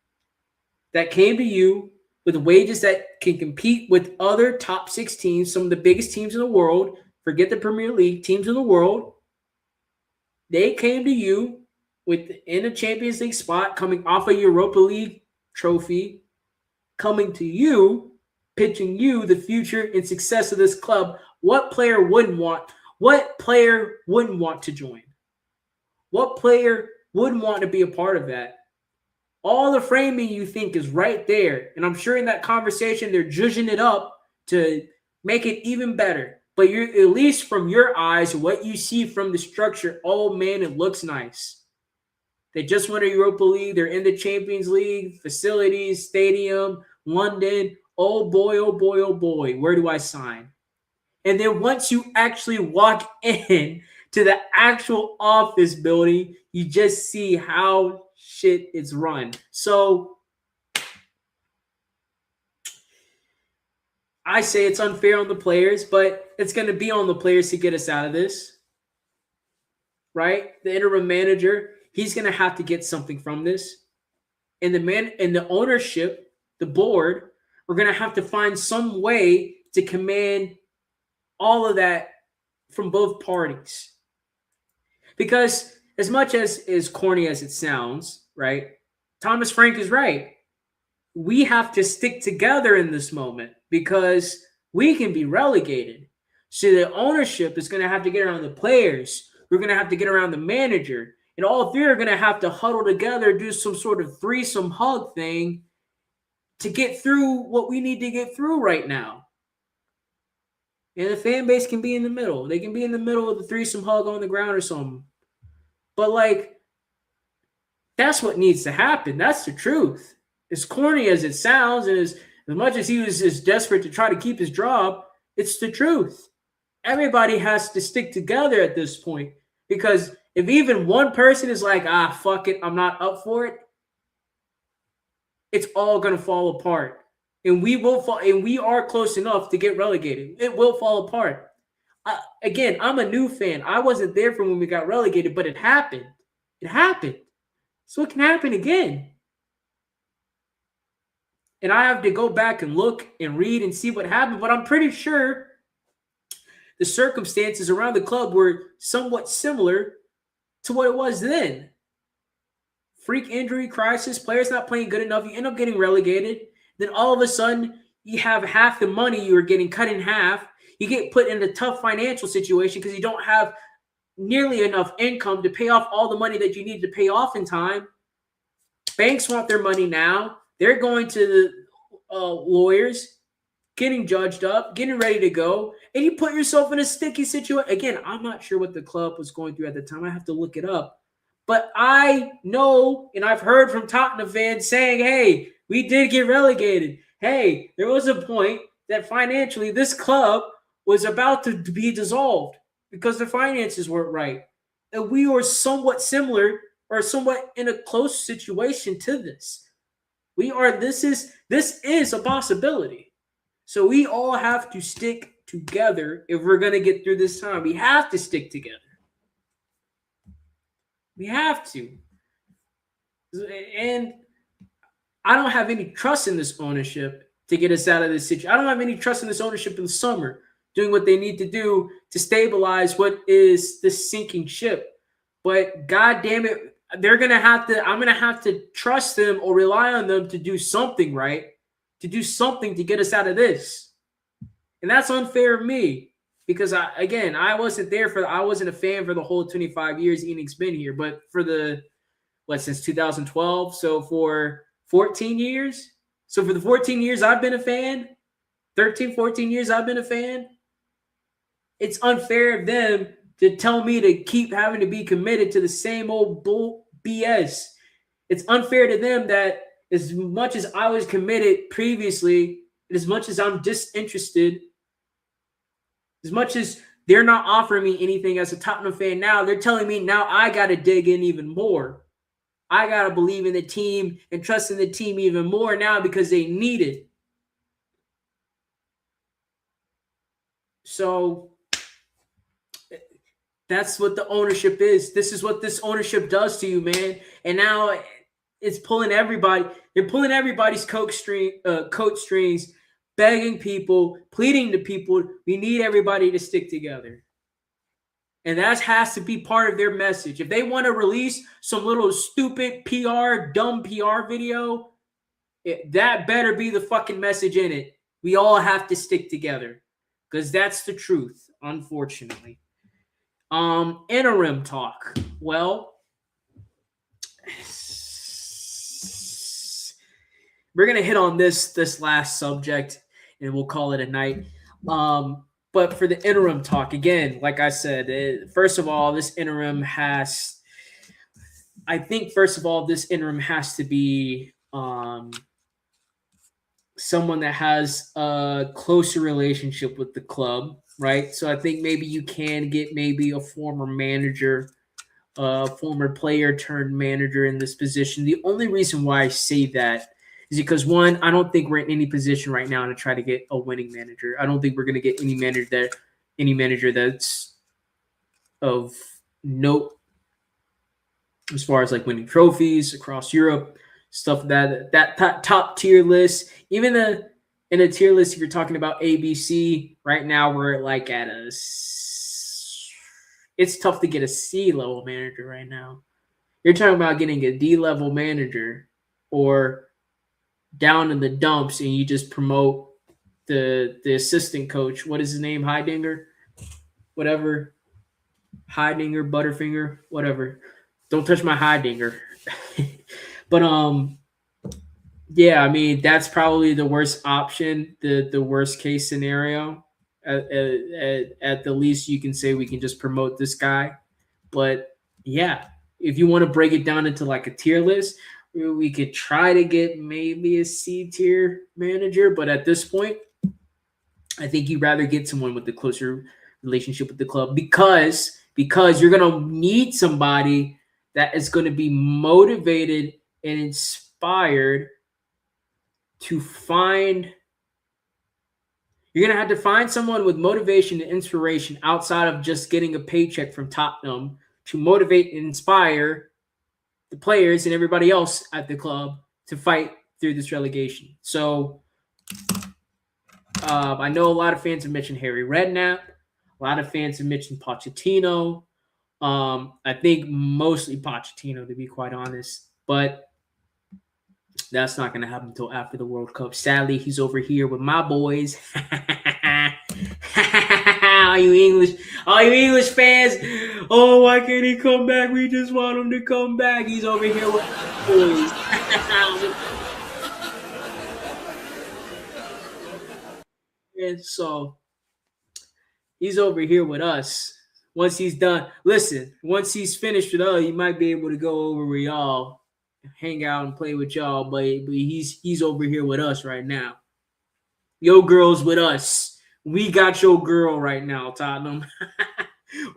that came to you with wages that can compete with other top 6 teams, some of the biggest teams in the world. Forget the Premier League, teams in the world. They came to you in a Champions League spot, coming off a Europa League trophy, coming to you, pitching you the future and success of this club. What player wouldn't want? What player wouldn't want to join? What player wouldn't want to be a part of that? All the framing you think is right there. And I'm sure in that conversation, they're judging it up to make it even better. But you're, at least from your eyes, what you see from the structure, oh man, it looks nice. They just won a Europa League. They're in the Champions League, facilities, stadium, London. Oh boy, oh boy, oh boy. Where do I sign? And then once you actually walk in to the actual office building, you just see how shit is run. So I say it's unfair on the players, but it's going to be on the players to get us out of this, right? The interim manager, he's going to have to get something from this. And the ownership, the board, are going to have to find some way to command all of that from both parties. Because as much as corny as it sounds, right, Thomas Frank is right. We have to stick together in this moment because we can be relegated. So the ownership is going to have to get around the players. We're going to have to get around the manager. And all three are going to have to huddle together, do some sort of threesome hug thing to get through what we need to get through right now. And the fan base can be in the middle. They can be in the middle of the threesome hug on the ground or something. But, like, that's what needs to happen. That's the truth. As corny as it sounds, and as much as he was as desperate to try to keep his job, it's the truth. Everybody has to stick together at this point. Because if even one person is like, fuck it, I'm not up for it, it's all going to fall apart. And we will fall, and we are close enough to get relegated. It will fall apart. Again, I'm a new fan. I wasn't there for when we got relegated, but it happened. It happened. So it can happen again. And I have to go back and look and read and see what happened, but I'm pretty sure the circumstances around the club were somewhat similar to what it was then. Freak injury crisis, players not playing good enough, you end up getting relegated. Then all of a sudden, you have half the money you were getting cut in half. You get put in a tough financial situation because you don't have nearly enough income to pay off all the money that you need to pay off in time. Banks want their money now. They're going to the lawyers, getting judged up, getting ready to go, and you put yourself in a sticky situation. Again, I'm not sure what the club was going through at the time. I have to look it up. But I know, and I've heard from Tottenham fans saying, hey, we did get relegated. Hey, there was a point that financially this club was about to be dissolved because the finances weren't right. And we were somewhat similar or somewhat in a close situation to this. This is a possibility. So we all have to stick together if we're going to get through this time. We have to stick together. We have to. And I don't have any trust in this ownership to get us out of this situation. I don't have any trust in this ownership in the summer doing what they need to do to stabilize what is this sinking ship. But God damn it, I'm going to have to trust them or rely on them to do something right, to do something to get us out of this. And that's unfair of me because I wasn't a fan for the whole 25 years Enix been here, but for since 2012. So for 14 years. So for the 14 years I've been a fan, 13, 14 years I've been a fan, it's unfair of them to tell me to keep having to be committed to the same old bull BS. It's unfair to them that as much as I was committed previously, and as much as I'm disinterested, as much as they're not offering me anything as a Tottenham fan now, they're telling me now I got to dig in even more. I got to believe in the team and trust in the team even more now because they need it. So that's what the ownership is. This is what this ownership does to you, man. And now it's pulling everybody. They're pulling everybody's coat strings, begging people, pleading to people. We need everybody to stick together. And that has to be part of their message. If they want to release some little stupid dumb PR video, that better be the fucking message in it. We all have to stick together because that's the truth, unfortunately. Interim talk. Well, we're going to hit on this last subject and we'll call it a night. But for the interim talk, again, like I said, first of all, this interim has to be someone that has a closer relationship with the club, right? So I think maybe you can get maybe a former manager, former player turned manager in this position. The only reason why I say that is because, one, I don't think we're in any position right now to try to get a winning manager. I don't think we're going to get any manager that's of note as far as like winning trophies across Europe, stuff that top tier list. Even in a tier list, if you're talking about ABC, right now we're like at it's tough to get a C level manager right now. You're talking about getting a D level manager or down in the dumps and you just promote the assistant coach. What is his name? Heidinger? Whatever. Heidinger, Butterfinger, whatever. Don't touch my Heidinger. But yeah, I mean that's probably the worst option, the worst case scenario. At the least, you can say we can just promote this guy. But yeah, if you want to break it down into like a tier list, we could try to get maybe a C tier manager. But at this point, I think you'd rather get someone with a closer relationship with the club because you're gonna need somebody that is going to be motivated and inspired to find. You're gonna have to find someone with motivation and inspiration outside of just getting a paycheck from Tottenham to motivate and inspire the players and everybody else at the club to fight through this relegation. So I know a lot of fans have mentioned Harry Redknapp. A lot of fans have mentioned Pochettino. I think mostly Pochettino, to be quite honest. But that's not going to happen until after the World Cup. Sadly, he's over here with my boys. All you English fans. Oh, why can't he come back? We just want him to come back. He's over here with my boys. And so he's over here with us. Once he's done, listen, once he's finished with us, he might be able to go over with y'all, hang out and play with y'all, but he's over here with us right now. Yo girl's with us. We got your girl right now, Tottenham.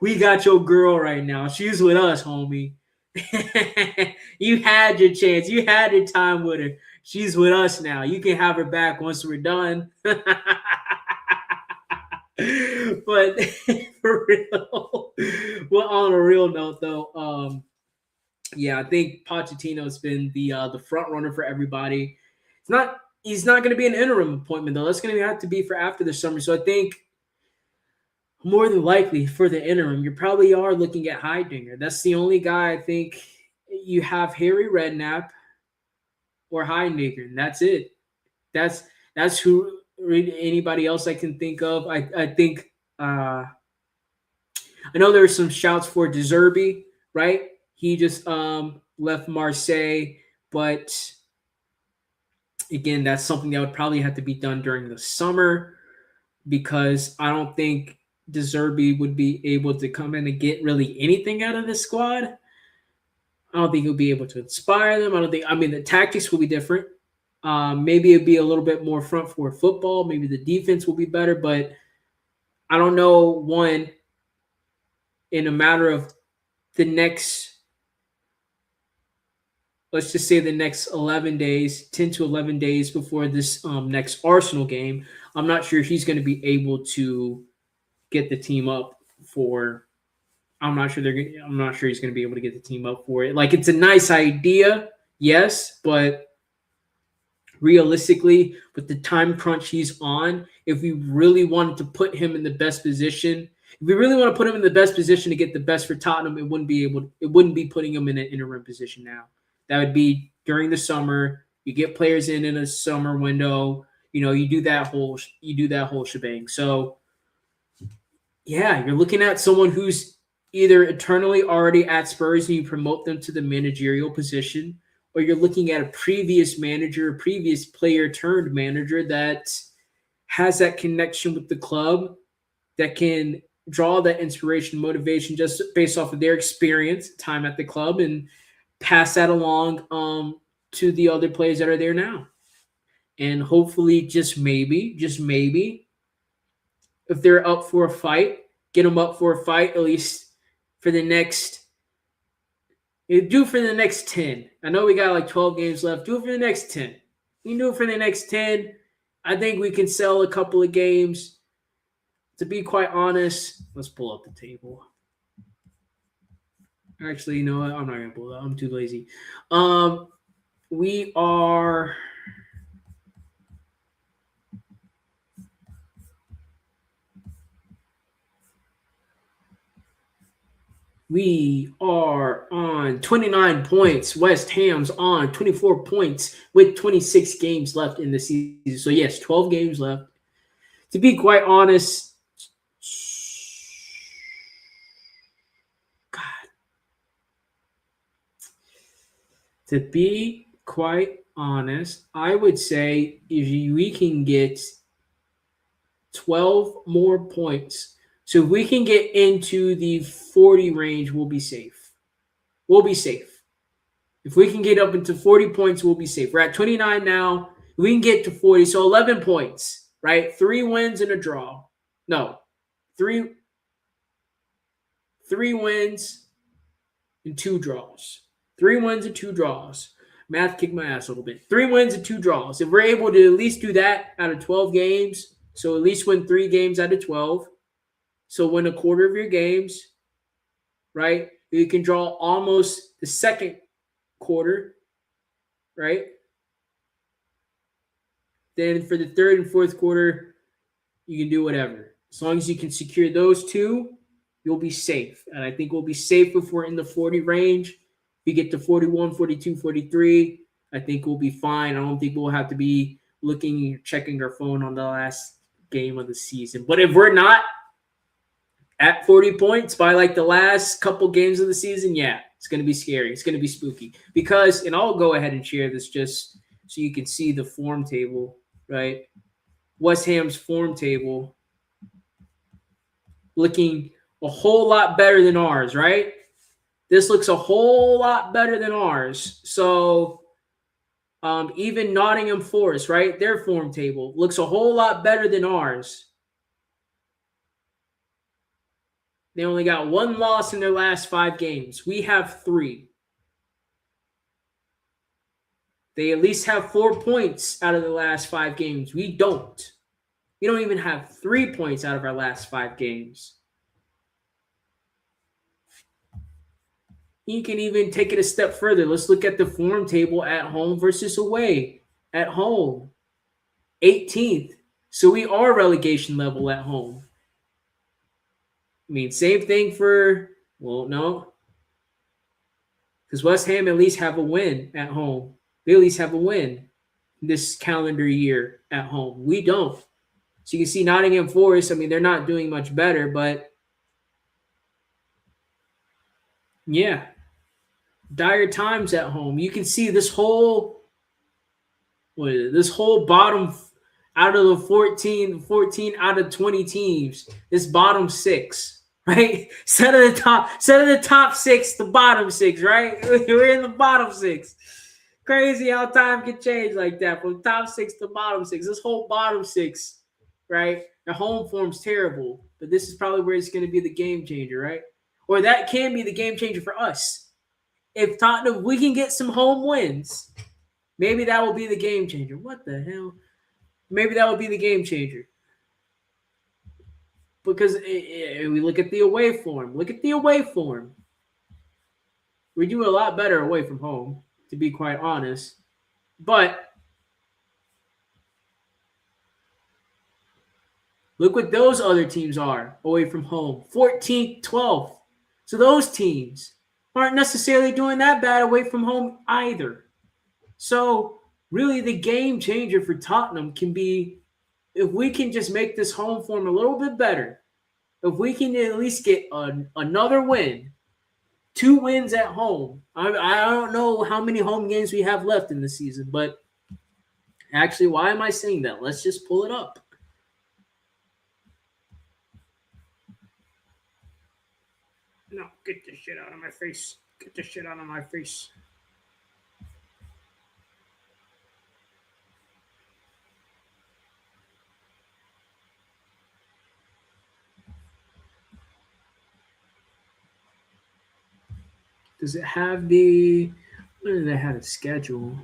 We got your girl right now. She's with us, homie. You had your chance. You had your time with her. She's with us now. You can have her back once we're done. But for real, well, on a real note, though, yeah, I think Pochettino's been the front runner for everybody. It's not. He's not going to be an interim appointment though. That's going to have to be for after the summer. So I think more than likely for the interim, you probably are looking at Heidinger. That's the only guy I think you have Harry Redknapp or Heidinger, and that's it. That's that's who anybody else I can think of. I think I know there were some shouts for Deserby, right? He just left Marseille, but again, that's something that would probably have to be done during the summer because I don't think Deserby would be able to come in and get really anything out of the squad. I don't think he'll be able to inspire them. I don't think. I mean, the tactics will be different. Maybe it'd be a little bit more front forward football. Maybe the defense will be better, but I don't know. One, in a matter of the next, let's just say the next 11 days, 10 to 11 days before this next Arsenal game, I'm not sure he's going to be able to get the team up for. I'm not sure I'm not sure he's going to be able to get the team up for it. Like it's a nice idea, yes, but realistically, with the time crunch he's on, if we really wanted to put him in the best position, if we really want to put him in the best position to get the best for Tottenham, it wouldn't be putting him in an interim position now. That would be during the summer. You get players in a summer window. You do that whole shebang. So yeah, you're looking at someone who's either eternally already at Spurs and you promote them to the managerial position, or you're looking at a previous manager, a previous player turned manager that has that connection with the club, that can draw that inspiration, motivation just based off of their experience, time at the club, and pass that along to the other players that are there now. And hopefully, just maybe, if they're up for a fight, get them up for a fight at least for the next. Do for the next 10. I know we got like 12 games left. Do it for the next 10. You can do it for the next 10. I think we can sell a couple of games. To be quite honest, let's pull up the table. Actually, you know what? I'm not going to pull it up. I'm too lazy. We are on 29 points. West Ham's on 24 points with 26 games left in the season. So yes, 12 games left. To be quite honest, God, To be quite honest, I would say if we can get 12 more points, so if we can get into the 40 range, we'll be safe. We'll be safe. If we can get up into 40 points, we'll be safe. We're at 29 now. We can get to 40, so 11 points, right? 3 wins and a draw. No, three three wins and 2 draws. 3 wins and 2 draws. Math kicked my ass a little bit. 3 wins and 2 draws. If we're able to at least do that out of 12 games, so at least win 3 games out of 12, so win a quarter of your games, right? You can draw almost the second quarter, right? Then for the third and fourth quarter, you can do whatever. As long as you can secure those two, you'll be safe. And I think we'll be safe if we're in the 40 range. If we get to 41, 42, 43, I think we'll be fine. I don't think we'll have to be looking, checking our phone on the last game of the season. But if we're not at 40 points by like the last couple games of the season, yeah, it's going to be scary. It's going to be spooky. Because, and I'll go ahead and share this just so you can see the form table, right? West Ham's form table looking a whole lot better than ours, right? This looks a whole lot better than ours. So even Nottingham Forest, right? Their form table looks a whole lot better than ours. They only got 1 loss in their last 5 games. We have 3. They at least have 4 points out of the last 5 games. We don't. We don't even have 3 points out of our last 5 games. You can even take it a step further. Let's look at the form table at home versus away. At home, 18th. So we are relegation level at home. I mean, same thing for, well, no. Because West Ham at least have a win at home. They at least have a win this calendar year at home. We don't. So you can see Nottingham Forest, I mean, they're not doing much better, but yeah. Dire times at home. You can see this whole bottom out of the 14 out of 20 teams, this bottom 6, right? Set of the top 6, the bottom 6, right? We're in the bottom 6. Crazy how time can change like that from top 6 to bottom 6. This whole bottom 6, right? The home form's terrible, but this is probably where it's going to be the game changer, right? Or that can be the game changer for us. If Tottenham, we can get some home wins, maybe that will be the game changer. What the hell? Maybe that will be the game changer. Because we look at the away form. Look at the away form. We do a lot better away from home, to be quite honest. But look what those other teams are away from home. 14th, 12th. So those teams aren't necessarily doing that bad away from home either. So really the game changer for Tottenham can be if we can just make this home form a little bit better. If we can at least get another win, 2 wins at home. I don't know how many home games we have left in the season, but actually, why am I saying that? Let's just pull it up. No, get this shit out of my face. Get this shit out of my face. Does it have the... Where did they have a schedule?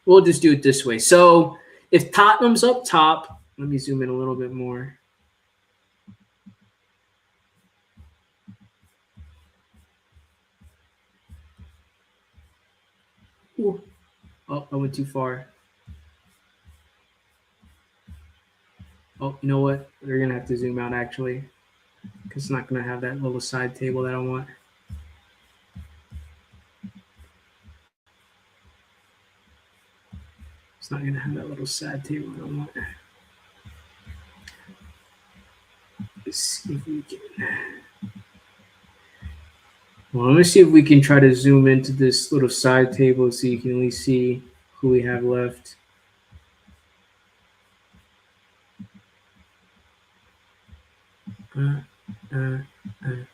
We'll just do it this way. So if Tottenham's up top, let me zoom in a little bit more. Ooh. Oh, I went too far. Oh, you know what? We're going to have to zoom out, actually, because it's not going to have that little side table that I want. It's not going to have that little side table I don't want. Let's see if we can. Well, let me see if we can try to zoom into this little side table so you can at least see who we have left. Uh, uh, uh.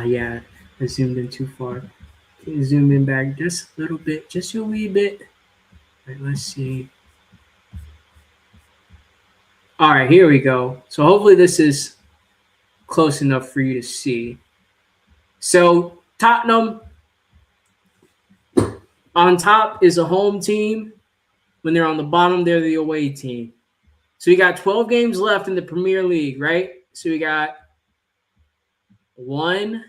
Yeah, I zoomed in too far. Can you zoom in back just a little bit, just a wee bit. All right, let's see. All right, here we go. So hopefully this is close enough for you to see. So Tottenham on top is a home team. When they're on the bottom, they're the away team. So we got 12 games left in the Premier League, right? So we got 1,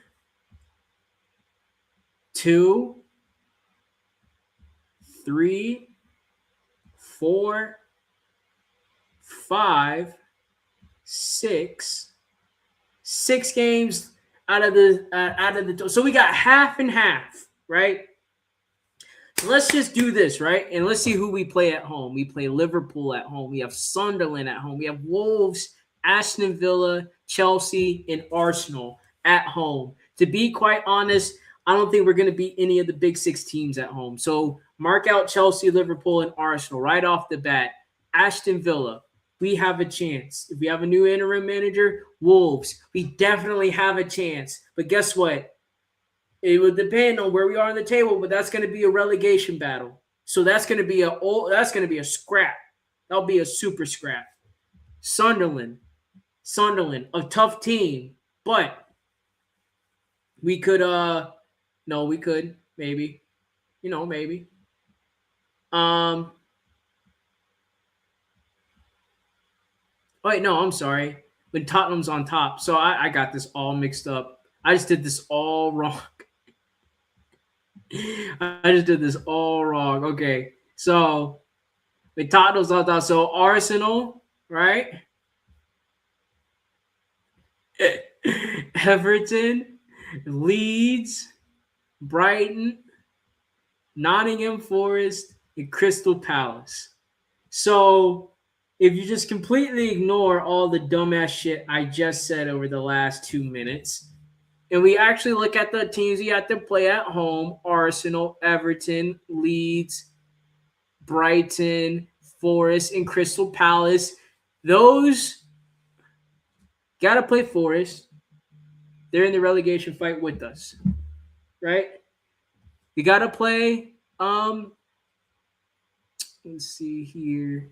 2, 3, 4, 5, 6 games out of the so we got half and half, right? So let's just do this, right? And let's see who we play at home. We play Liverpool at home. We have Sunderland at home. We have Wolves, Aston Villa, Chelsea, and Arsenal at home. To be quite honest, I don't think we're going to beat any of the big 6 teams at home. So mark out Chelsea, Liverpool, and Arsenal right off the bat. Aston Villa, we have a chance. If we have a new interim manager, Wolves, we definitely have a chance. But guess what? It would depend on where we are on the table, but that's going to be a relegation battle. So that's going to be a scrap. That'll be a super scrap. Sunderland, a tough team, but we could no, we could maybe. Maybe. Wait, no, I'm sorry. When Tottenham's on top. So I got this all mixed up. I just did this all wrong. Okay. So with Tottenham's on top. So Arsenal, right? Everton, Leeds, Brighton, Nottingham Forest, and Crystal Palace. So if you just completely ignore all the dumbass shit I just said over the last 2 minutes, and we actually look at the teams we have to play at home: Arsenal, Everton, Leeds, Brighton, Forest, and Crystal Palace. Those got to play Forest. They're in the relegation fight with us, right? We got to play. Let's see here.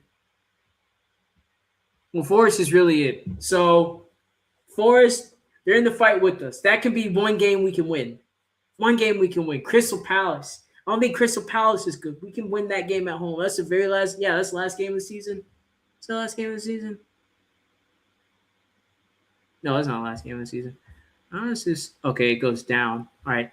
Well, Forest is really it. So Forest, they're in the fight with us. That can be one game we can win. Crystal Palace. I don't think Crystal Palace is good. We can win that game at home. That's the last game of the season. It's the last game of the season. No, it's not the last game of the season. It's just okay, it goes down. All right.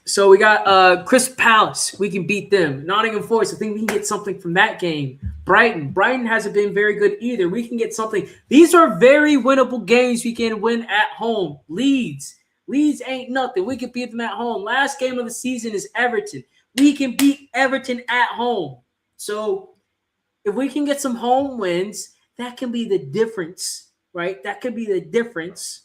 So we got Crystal Palace. We can beat them. Nottingham Forest. I think we can get something from that game. Brighton hasn't been very good either. We can get something. These are very winnable games we can win at home. Leeds ain't nothing. We can beat them at home. Last game of the season is Everton. We can beat Everton at home. So if we can get some home wins, that can be the difference, right? That could be the difference,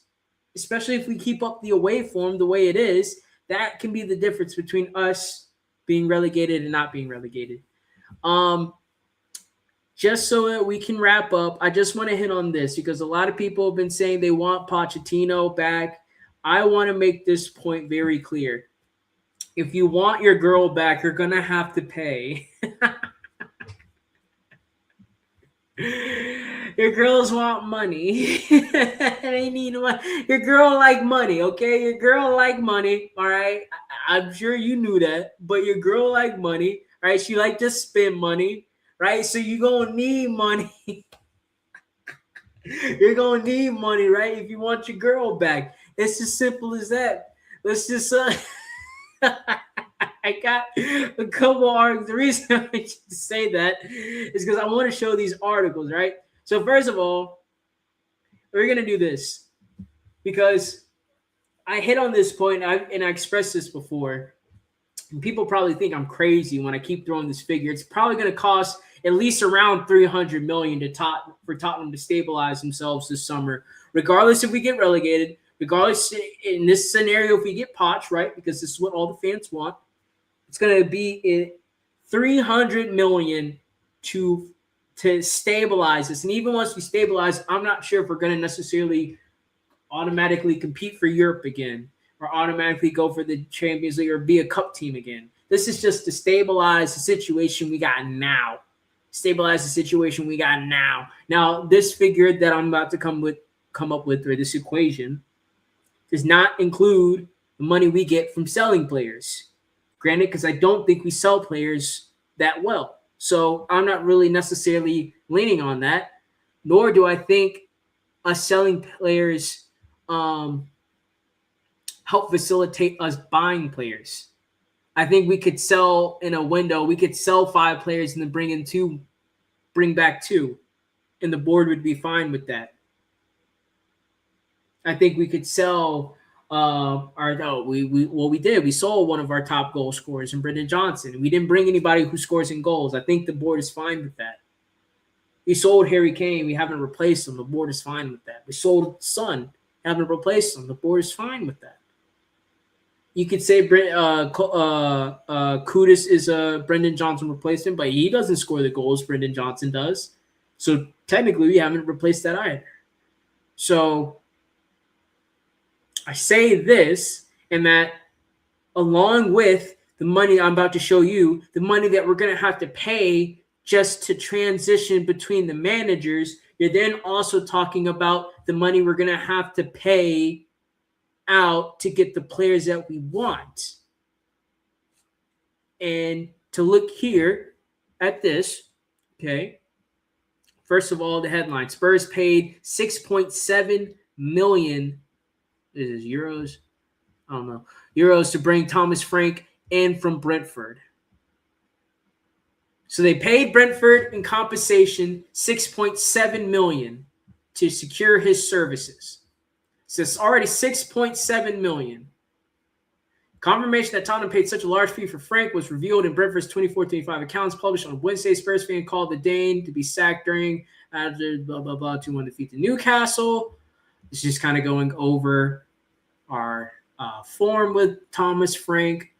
especially if we keep up the away form the way it is. That can be the difference between us being relegated and not being relegated. Just so that we can wrap up, I just want to hit on this because a lot of people have been saying they want Pochettino back. I want to make this point very clear. If you want your girl back, you're going to have to pay. Your girls want money. They need money. Your girl like money, okay? Your girl like money, all right? I'm sure you knew that, but your girl like money, right? She like to spend money, right? So you're going to need money. You're going to need money, right? If you want your girl back. It's as simple as that. Let's just... I got a couple articles. The reason I want to say that is because I want to show these articles, right? So first of all, we're going to do this because I hit on this point and I expressed this before. And people probably think I'm crazy when I keep throwing this figure. It's probably going to cost at least around $300 million for Tottenham to stabilize themselves this summer, regardless if we get relegated, regardless in this scenario if we get Poch, right? Because this is what all the fans want. It's going to be $300 million to stabilize this. And even once we stabilize, I'm not sure if we're going to necessarily automatically compete for Europe again or automatically go for the Champions League or be a cup team again. This is just to stabilize the situation we got now. Stabilize the situation we got now. Now, this figure that I'm about to come up with, or this equation, does not include the money we get from selling players. Granted, because I don't think we sell players that well. So I'm not really necessarily leaning on that, nor do I think us selling players help facilitate us buying players. I think we could sell in a window. We could sell 5 players and then bring back 2, and the board would be fine with that. I think we could sell we did. We sold one of our top goal scorers in Brendan Johnson. We didn't bring anybody who scores in goals. I think the board is fine with that. We sold Harry Kane. We haven't replaced him. The board is fine with that. We sold Son. Haven't replaced him. The board is fine with that. You could say Kudus is a Brendan Johnson replacement, but he doesn't score the goals Brendan Johnson does. So technically, we haven't replaced that either. So I say this, and that along with the money I'm about to show you, the money that we're going to have to pay just to transition between the managers, you're then also talking about the money we're going to have to pay out to get the players that we want. And to look here at this, okay, first of all, the headline, Spurs paid 6.7 million, this is euros, I don't know, euros to bring Thomas Frank in from Brentford. So they paid Brentford in compensation $6.7 million to secure his services. So it's already $6.7 million. Confirmation that Tottenham paid such a large fee for Frank was revealed in Brentford's 24-25 accounts published on Wednesday. Spurs fan called the Dane to be sacked during after blah, blah, blah, 2-1 defeat to Newcastle. It's just kind of going over our form with Thomas Frank.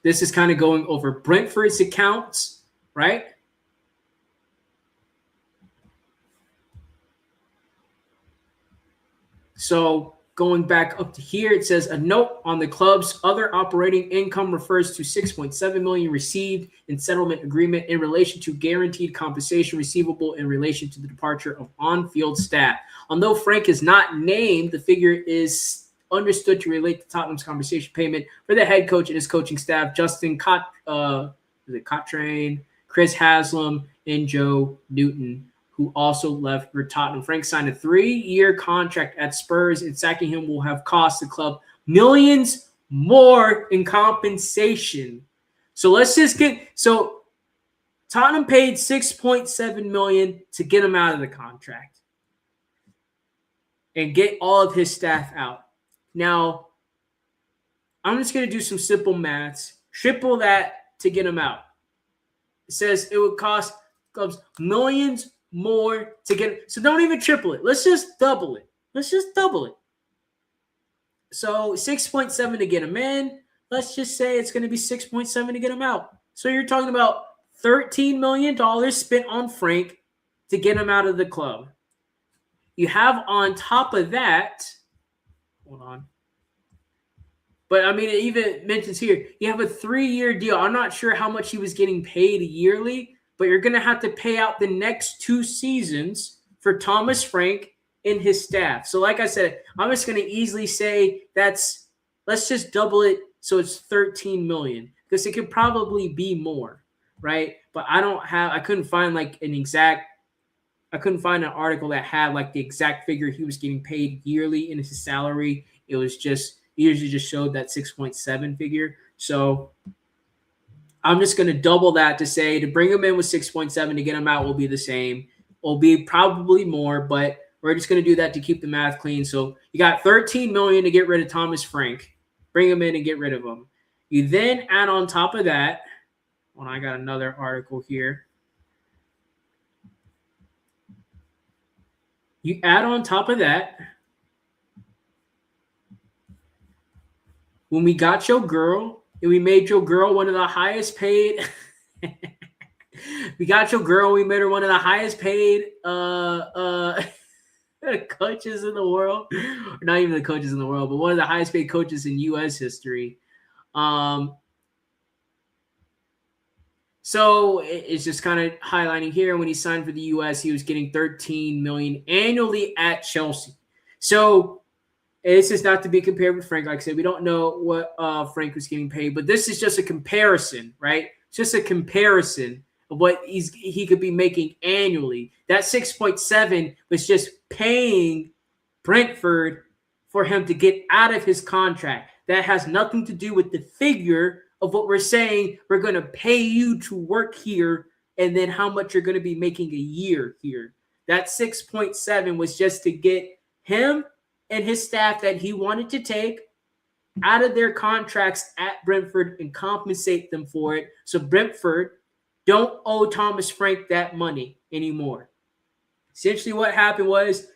This is kind of going over Brentford's accounts, right? So going back up to here, it says a note on the club's other operating income refers to $6.7 million received in settlement agreement in relation to guaranteed compensation receivable in relation to the departure of on-field staff. Although Frank is not named, the figure is understood to relate to Tottenham's compensation payment for the head coach and his coaching staff, Justin Cottrane, Chris Haslam, and Joe Newton, who also left for Tottenham. Frank signed a 3-year contract at Spurs, and sacking him will have cost the club millions more in compensation. So let's just so Tottenham paid $6.7 million to get him out of the contract and get all of his staff out. Now, I'm just going to do some simple maths. Triple that to get him out. It says it would cost clubs millions more to get it. So don't even triple it. Let's just double it. So 6.7 to get him in. Let's just say it's going to be 6.7 to get him out. So you're talking about $13 million spent on Frank to get him out of the club. You have on top of that, hold on. But I mean, it even mentions here, you have a 3-year deal. I'm not sure how much he was getting paid yearly, but you're going to have to pay out the next 2 seasons for Thomas Frank and his staff. So like I said, I'm just going to easily say let's just double it so it's $13 million, because it could probably be more, right? But I couldn't find an article that had like the exact figure he was getting paid yearly in his salary. It was just, usually just showed that 6.7 figure. So I'm just going to double that to say to bring him in with 6.7 to get him out will be the same. Will be probably more, but we're just going to do that to keep the math clean. So you got $13 million to get rid of Thomas Frank. bring him in and get rid of him. You then add on top of that, well, I got another article here. You add on top of that, when we got your girl and we made your girl one of the highest paid we got your girl, we made her one of the highest paid coaches in the world. Not even the coaches in the world, but one of the highest paid coaches in US history. So it's just kind of highlighting here, when he signed for the US, he was getting $13 million annually at Chelsea. So this is not to be compared with Frank. Like I said, we don't know what Frank was getting paid, but this is just a comparison, right? It's just a comparison of what he could be making annually. That 6.7 was just paying Brentford for him to get out of his contract. That has nothing to do with the figure of what we're saying. We're going to pay you to work here, and then how much you're going to be making a year here. That 6.7 was just to get him and his staff that he wanted to take out of their contracts at Brentford and compensate them for it. So Brentford don't owe Thomas Frank that money anymore. Essentially what happened was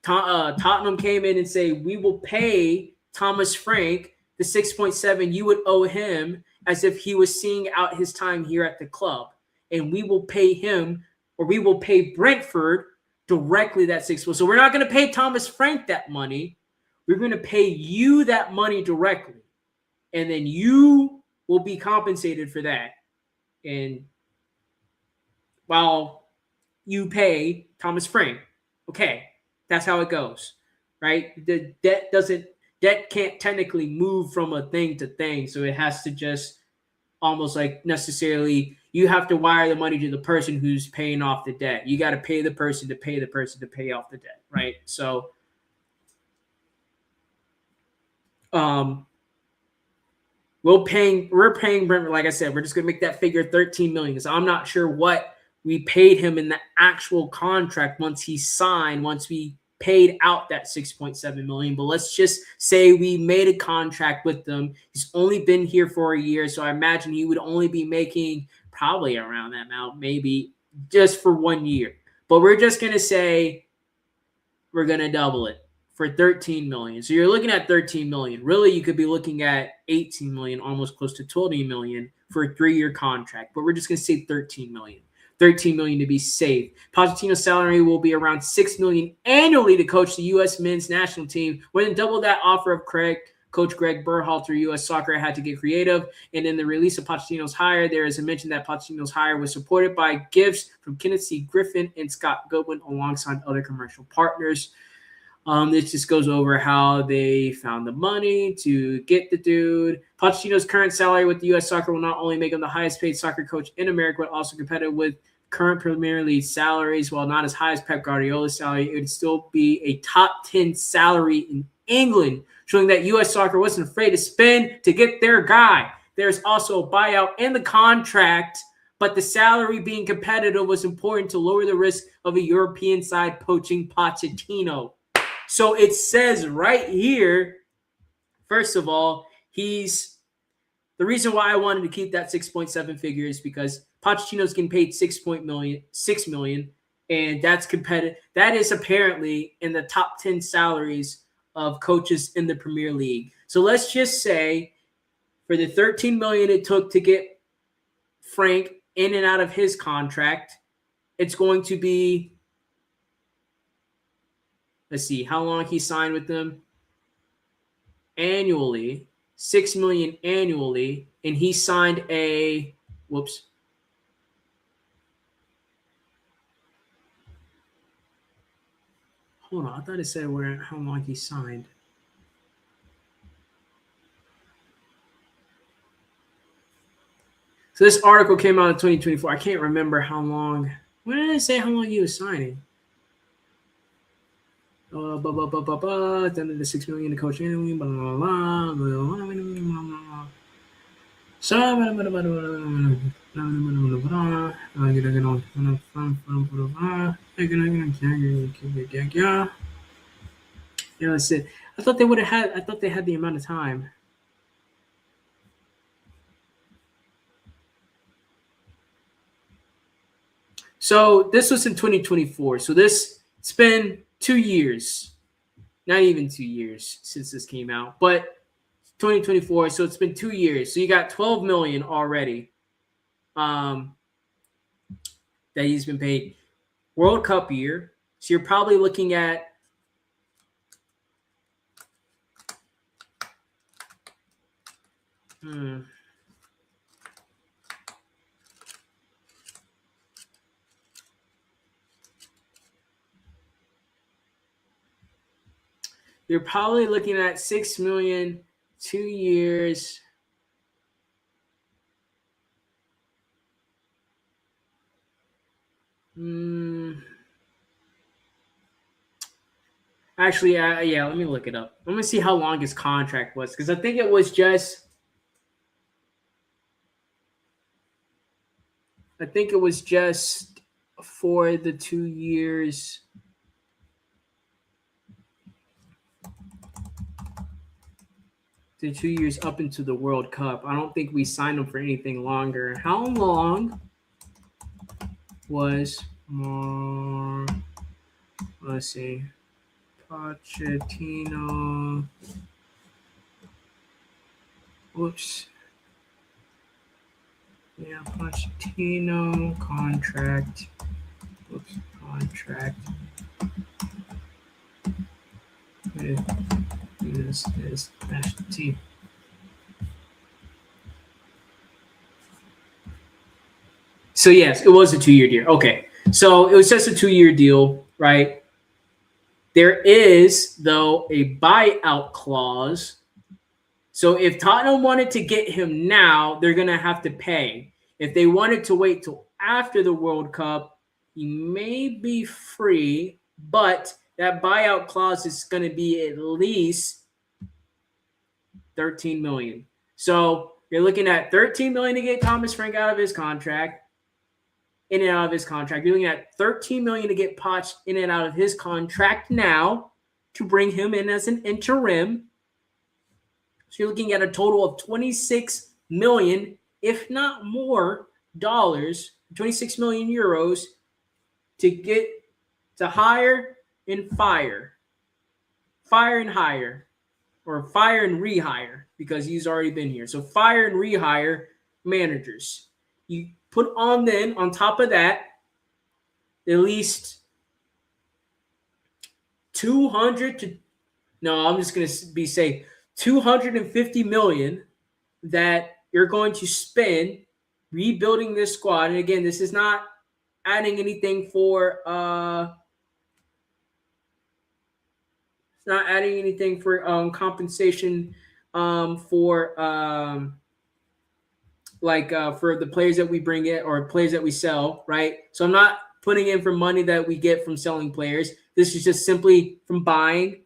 Tottenham came in and say, we will pay Thomas Frank the 6.7 you would owe him, as if he was seeing out his time here at the club. And we will pay him, or we will pay Brentford directly that 6. So we're not going to pay Thomas Frank that money. We're going to pay you that money directly. And then you will be compensated for that. And while you pay Thomas Frank. Okay, that's how it goes, right? The debt can't technically move from a thing to thing. So it has to just almost like necessarily, you have to wire the money to the person who's paying off the debt. You got to pay the person to pay the person to pay off the debt, right? So we're paying Brentford, like I said, we're just gonna make that figure 13 million, because I'm not sure what we paid him in the actual contract once he signed, once we paid out that 6.7 million. But let's just say we made a contract with them. He's only been here for a year, so I imagine he would only be making probably around that amount, maybe just for 1 year. But we're just gonna say we're gonna double it for 13 million. So you're looking at 13 million. Really, you could be looking at 18 million, almost close to 20 million for a 3-year contract. But we're just going to say 13 million. 13 million to be safe. Pochettino's salary will be around 6 million annually to coach the U.S. men's national team. More than double that offer of Coach Greg Berhalter. U.S. Soccer had to get creative. And in the release of Pochettino's hire, there is a mention that Pochettino's hire was supported by gifts from Kenneth C. Griffin and Scott Goodwin alongside other commercial partners. This just goes over how they found the money to get the dude. Pochettino's current salary with the U.S. Soccer will not only make him the highest paid soccer coach in America, but also competitive with current Premier League salaries. While not as high as Pep Guardiola's salary, it would still be a top 10 salary in England, showing that U.S. Soccer wasn't afraid to spend to get their guy. There's also a buyout in the contract, but the salary being competitive was important to lower the risk of a European side poaching Pochettino. So it says right here, first of all, the reason why I wanted to keep that 6.7 figure is because Pochettino's getting paid $6 million, and that's competitive. That is apparently in the top 10 salaries of coaches in the Premier League. So let's just say for the 13 million it took to get Frank in and out of his contract, it's going to be, let's see how long he signed with them. Annually, 6 million annually, and he signed a whoops. Hold on, I thought it said how long he signed. So this article came out in 2024. I can't remember how long. When did it say how long he was signing? Then the 6 million to coach annually, blah blah blah blah. Yeah, that's it. I thought they had the amount of time. So this was in 2024. So it's been 2 years, not even 2 years since this came out, but 2024. So it's been 2 years. So you got 12 million already that he's been paid. World Cup year. So you're probably looking at you're probably looking at 6 million, 2 years. Actually, yeah, let me look it up. Let me see how long his contract was, because I think it was just for the 2 years. The 2 years up into the World Cup. I don't think we signed him for anything longer. How long was let's see, Pochettino? Whoops. Yeah, Pochettino contract. Oops, contract. This is national team. So yes, it was a 2-year deal. Okay, so it was just a 2-year deal, right? There is, though, a buyout clause. So if Tottenham wanted to get him now, they're going to have to pay. If they wanted to wait till after the World Cup, he may be free, but that buyout clause is going to be at least 13 million. So you're looking at 13 million to get Thomas Frank out of his contract, in and out of his contract. You're looking at 13 million to get Poch in and out of his contract now to bring him in as an interim. So you're looking at a total of 26 million, if not more, dollars, 26 million euros to get to hire and fire. Fire and hire, or fire and rehire, because he's already been here. So fire and rehire managers. You put on then, on top of that, at least 200 to, no, I'm just going to be safe, 250 million that you're going to spend rebuilding this squad. And again, this is not adding anything for it's not adding anything for compensation for for the players that we bring in or players that we sell, right? So I'm not putting in for money that we get from selling players. This is just simply from buying,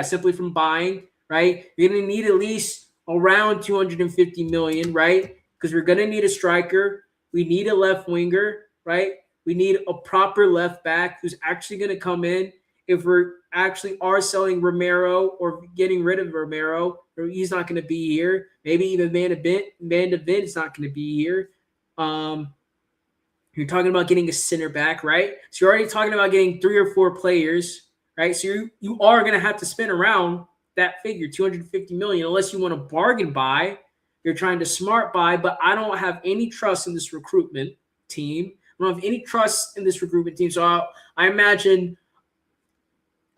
simply from buying, right? You're going to need at least around 250 million, right? Because we're going to need a striker. We need a left winger, right? We need a proper left back who's actually going to come in. If we're actually are selling Romero or getting rid of Romero, or he's not going to be here. Maybe even Van de Ven is not going to be here. You're talking about getting a center back, right? So you're already talking about getting 3 or 4 players, right? So you are going to have to spend around that figure, 250 million, unless you want to bargain buy. You're trying to smart buy, but I don't have any trust in this recruitment team. I don't have any trust in this recruitment team. So I imagine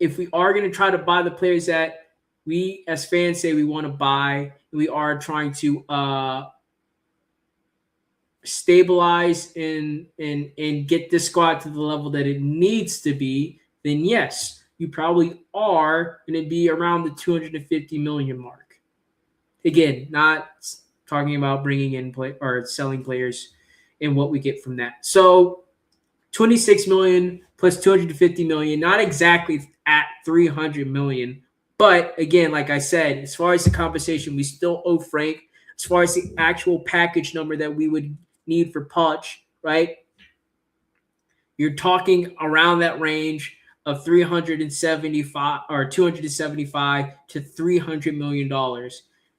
if we are going to try to buy the players that we as fans say we want to buy, we are trying to stabilize and get this squad to the level that it needs to be, then yes, you probably are going to be around the 250 million mark. Again, not talking about bringing in or selling players and what we get from that. So 26 million plus 250 million, not exactly at 300 million. But again, like I said, as far as the compensation, we still owe Frank. As far as the actual package number that we would need for Poch, right? You're talking around that range of 375 or 275 to $300 million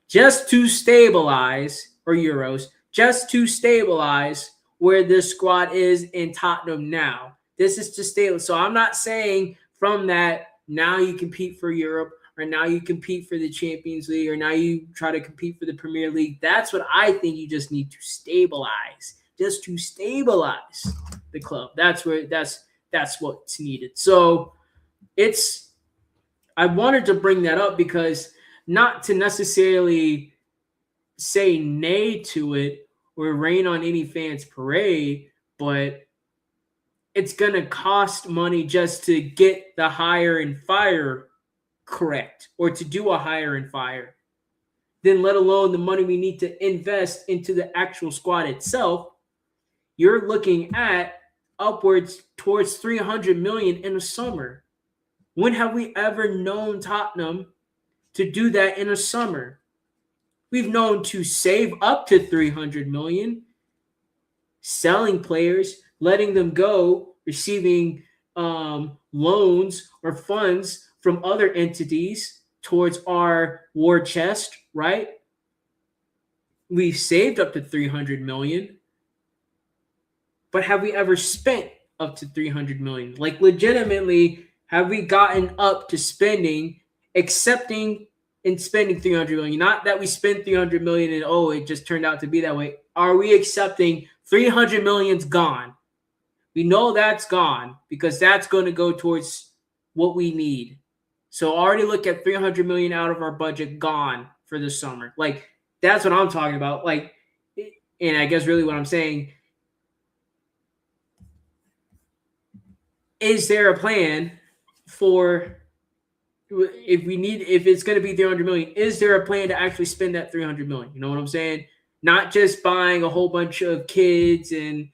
just to stabilize, or euros, just to stabilize where this squad is in Tottenham now. This is to stay. So I'm not saying from that now you compete for Europe or now you compete for the Champions League or now you try to compete for the Premier League. That's what I think you just need to stabilize. Just to stabilize the club. That's what's needed. So I wanted to bring that up because not to necessarily say nay to it or rain on any fans' parade, but it's going to cost money just to get the hire and fire correct or to do a hire and fire. Then let alone the money we need to invest into the actual squad itself. You're looking at upwards towards 300 million in a summer. When have we ever known Tottenham to do that in a summer? We've known to save up to 300 million, selling players, letting them go, receiving loans or funds from other entities towards our war chest, right? We've saved up to 300 million. But have we ever spent up to 300 million? Like legitimately, have we gotten up to accepting and spending 300 million? Not that we spent 300 million and it just turned out to be that way. Are we accepting 300 million's gone? We know that's gone because that's going to go towards what we need. So already look at 300 million out of our budget gone for this summer. Like that's what I'm talking about. Like, and I guess really what I'm saying, is there a plan for if it's going to be 300 million, is there a plan to actually spend that 300 million? You know what I'm saying? Not just buying a whole bunch of kids and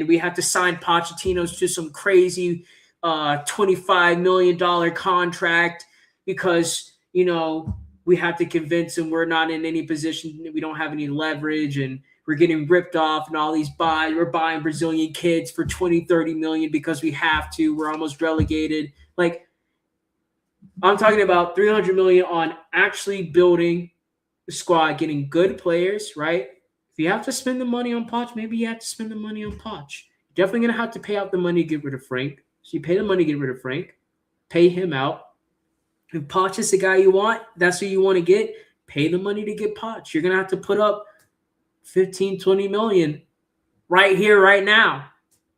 we have to sign Pochettino's to some crazy $25 million contract because, we have to convince him we're not in any position. We don't have any leverage and we're getting ripped off and all these buys. We're buying Brazilian kids for 20, 30 million because we have to. We're almost relegated. Like, I'm talking about 300 million on actually building the squad, getting good players, right? If you have to spend the money on Poch, maybe you have to spend the money on Poch. You're definitely going to have to pay out the money to get rid of Frank. So you pay the money to get rid of Frank. Pay him out. If Poch is the guy you want, that's who you want to get, pay the money to get Poch. You're going to have to put up 15, 20 million right here, right now.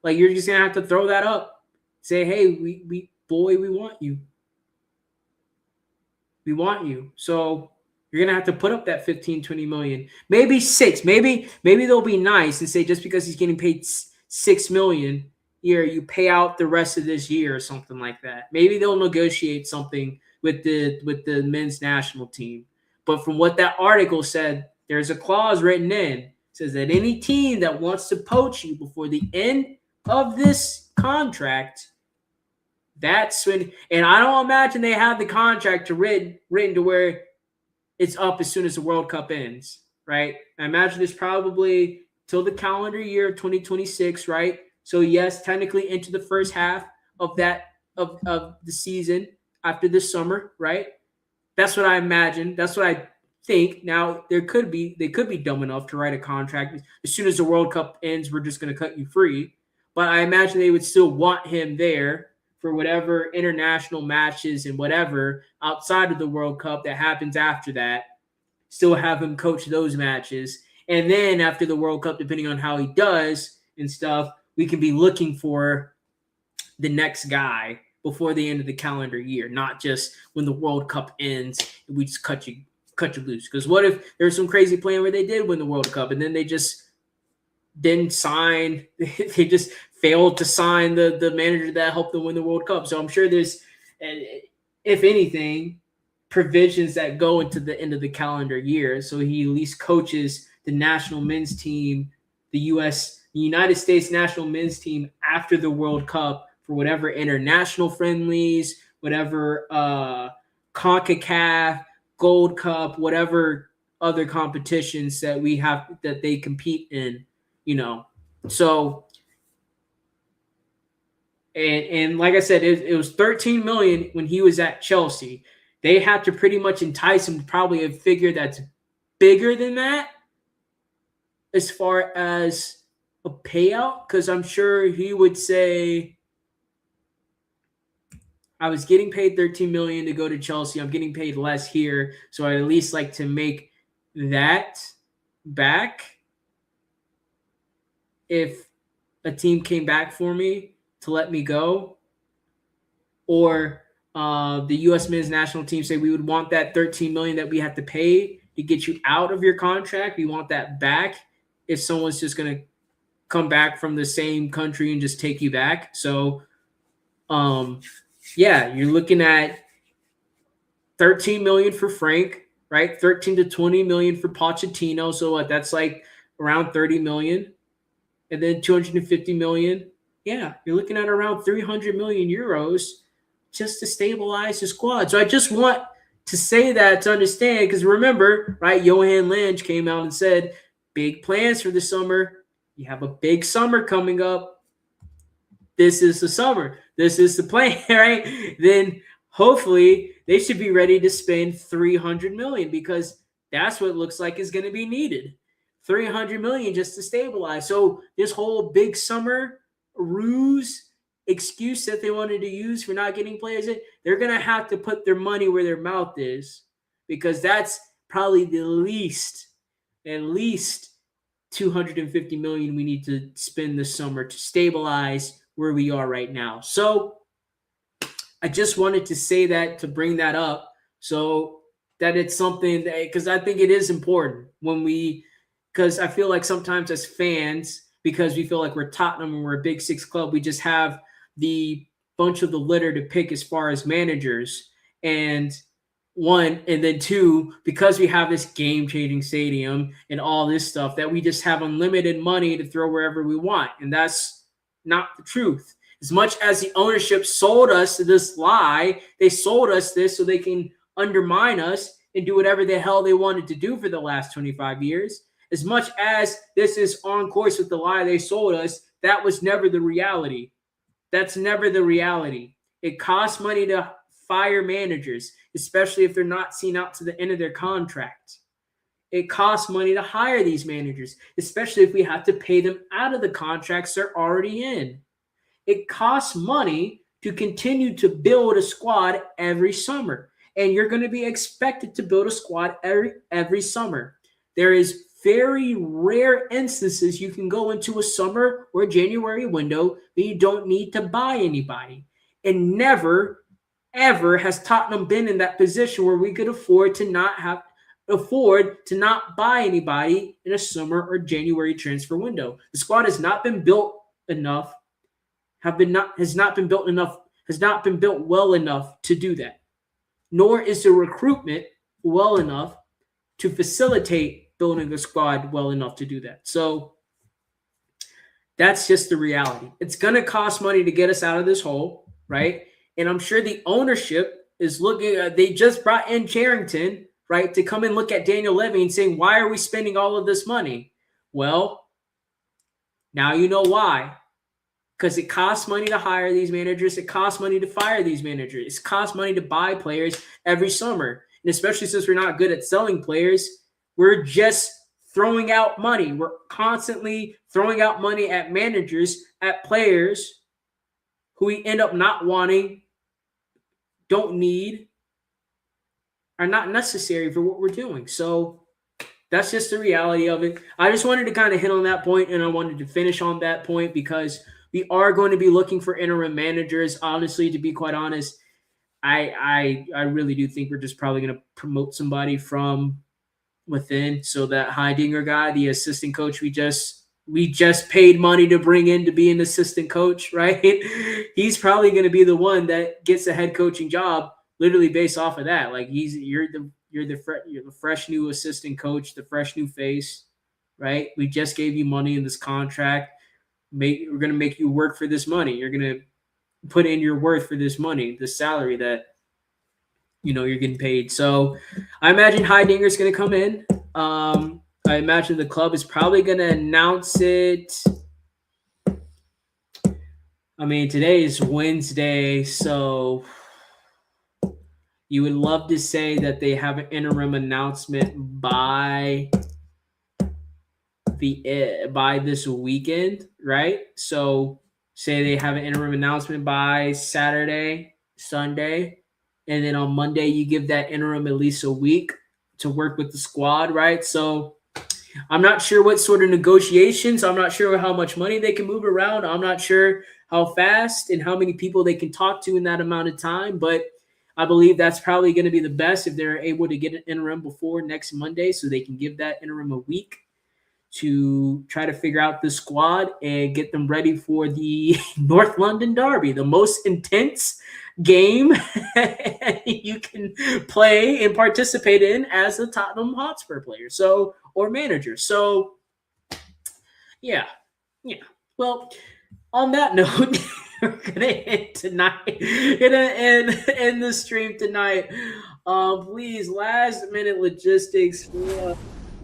Like, you're just going to have to throw that up. Say, hey, we want you. We want you. So you're going to have to put up that 15, 20 million. Maybe 6. Maybe they'll be nice and say just because he's getting paid 6 million a year, you pay out the rest of this year or something like that. Maybe they'll negotiate something with the men's national team. But from what that article said, there's a clause written in. It says that any team that wants to poach you before the end of this contract, that's when, and I don't imagine they have the contract written to where it's up as soon as the World Cup ends, right? I imagine it's probably till the calendar year 2026, right? So yes, technically into the first half of the season after this summer, right? That's what I imagine. That's what I think. Now they could be dumb enough to write a contract. As soon as the World Cup ends, we're just going to cut you free. But I imagine they would still want him there for whatever international matches and whatever outside of the World Cup that happens after that. Still have him coach those matches. And then after the World Cup, depending on how he does and stuff, we can be looking for the next guy before the end of the calendar year, not just when the World Cup ends and we just cut you loose. Because what if there's some crazy plan where they did win the World Cup and then they just didn't sign, they just failed to sign the manager that helped them win the World Cup. So I'm sure there's, if anything, provisions that go into the end of the calendar year. So he at least coaches the national men's team, the United States national men's team after the World Cup for whatever international friendlies, whatever CONCACAF, Gold Cup, whatever other competitions that we have that they compete in, So, and like I said, it was 13 million when he was at Chelsea. They had to pretty much entice him to probably a figure that's bigger than that as far as a payout because I'm sure he would say, I was getting paid 13 million to go to Chelsea. I'm getting paid less here, so I at least like to make that back if a team came back for me to let me go, or the U.S. men's national team say we would want that 13 million that we have to pay to get you out of your contract. We want that back if someone's just going to come back from the same country and just take you back. So, yeah, you're looking at 13 million for Frank, right? 13 to 20 million for Pochettino. So what? That's like around 30 million, and then 250 million. Yeah, you're looking at around 300 million euros just to stabilize the squad. So I just want to say that to understand, because remember, right? Johan Lange came out and said, big plans for the summer. You have a big summer coming up. This is the summer. This is the plan, right? Then hopefully they should be ready to spend 300 million because that's what it looks like is going to be needed. 300 million just to stabilize. So this whole big summer ruse excuse that they wanted to use for not getting players in, they're going to have to put their money where their mouth is, because that's probably the at least 250 million we need to spend this summer to stabilize where we are right now. So I just wanted to say that, to bring that up, so that it's something that, because I think it is important because I feel like sometimes as fans, because we feel like we're Tottenham and we're a Big Six club, we just have the bunch of the litter to pick as far as managers. And then two, because we have this game-changing stadium and all this stuff, that we just have unlimited money to throw wherever we want. And that's not the truth. As much as the ownership sold us this lie, they sold us this so they can undermine us and do whatever the hell they wanted to do for the last 25 years. As much as this is on course with the lie they sold us, that was never the reality. That's never the reality. It costs money to fire managers, especially if they're not seen out to the end of their contract. It costs money to hire these managers, especially if we have to pay them out of the contracts they're already in. It costs money to continue to build a squad every summer, and you're going to be expected to build a squad every summer. There is very rare instances you can go into a summer or January window that you don't need to buy anybody. And never, ever has Tottenham been in that position where we could afford to not buy anybody in a summer or January transfer window. The squad has not been built enough, has not been built well enough to do that. Nor is the recruitment well enough to facilitate building a squad well enough to do that. So that's just the reality. It's going to cost money to get us out of this hole, right? And I'm sure the ownership is looking at, they just brought in Charrington, right, to come and look at Daniel Levy and saying, why are we spending all of this money? Well, now you know why. Because it costs money to hire these managers. It costs money to fire these managers. It costs money to buy players every summer. And especially since we're not good at selling players, we're just throwing out money. We're constantly throwing out money at managers, at players who we end up not wanting, don't need, are not necessary for what we're doing. So that's just the reality of it. I just wanted to kind of hit on that point, and I wanted to finish on that point because we are going to be looking for interim managers. Honestly, to be quite honest, I really do think we're just probably going to promote somebody from within. So that Heidinger guy, the assistant coach we just paid money to bring in to be an assistant coach, right? He's probably going to be the one that gets a head coaching job literally based off of that. Like you're the fresh new assistant coach, the fresh new face, right? We just gave you money in this contract. We're going to make you work for this money. You're going to put in your worth for this money, the salary that you're getting paid. So I imagine Heidinger's going to come in. I imagine the club is probably going to announce it. I mean, today is Wednesday, so you would love to say that they have an interim announcement by by this weekend, right? So say they have an interim announcement by Saturday, Sunday, and then on Monday you give that interim at least a week to work with the squad, right? So I'm not sure what sort of negotiations. I'm not sure how much money they can move around. I'm not sure how fast and how many people they can talk to in that amount of time. But I believe that's probably going to be the best if they're able to get an interim before next Monday so they can give that interim a week to try to figure out the squad and get them ready for the North London Derby, the most intense game you can play and participate in as a Tottenham Hotspur player, so or manager. So yeah, yeah. Well, on that note, we're gonna end tonight. Gonna end the stream tonight. Please, last minute logistics for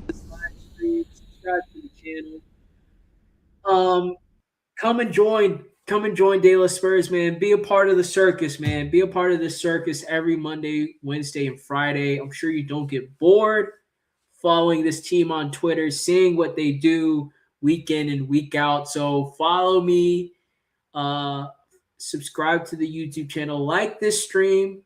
this live stream. Subscribe to the channel. Um, come and join De La Spurs, man. Be a part of the circus, man. Be a part of the circus every Monday, Wednesday, and Friday. I'm sure you don't get bored following this team on Twitter, seeing what they do week in and week out. So follow me, uh, subscribe to the YouTube channel, like this stream,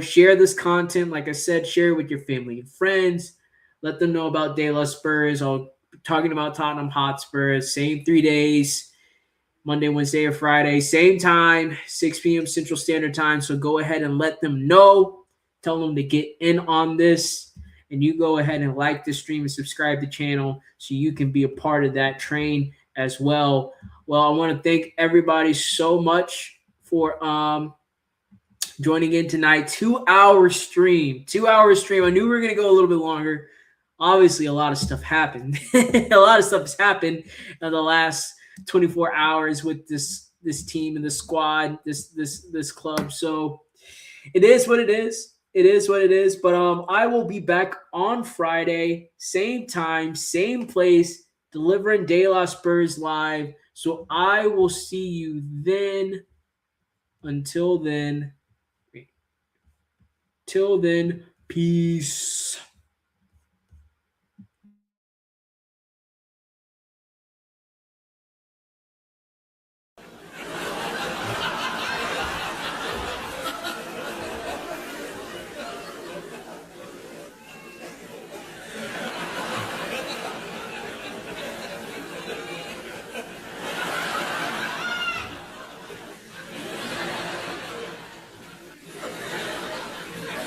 share this content. Like I said, share it with your family and friends. Let them know about De La Spurs. I'll be talking about Tottenham Hotspurs. Same 3 days, Monday, Wednesday, or Friday. Same time, 6 p.m. Central Standard Time. So go ahead and let them know. Tell them to get in on this. And you go ahead and like the stream and subscribe to the channel so you can be a part of that train as well. Well, I want to thank everybody so much for joining in tonight. 2-hour stream. 2-hour stream. I knew we were going to go a little bit longer. Obviously, a lot of stuff happened. A lot of stuff has happened in the last 24 hours with this team and the squad, this club. So it is what it is. It is what it is. But I will be back on Friday, same time, same place, delivering De La Spurs live. So I will see you then. Until then, peace.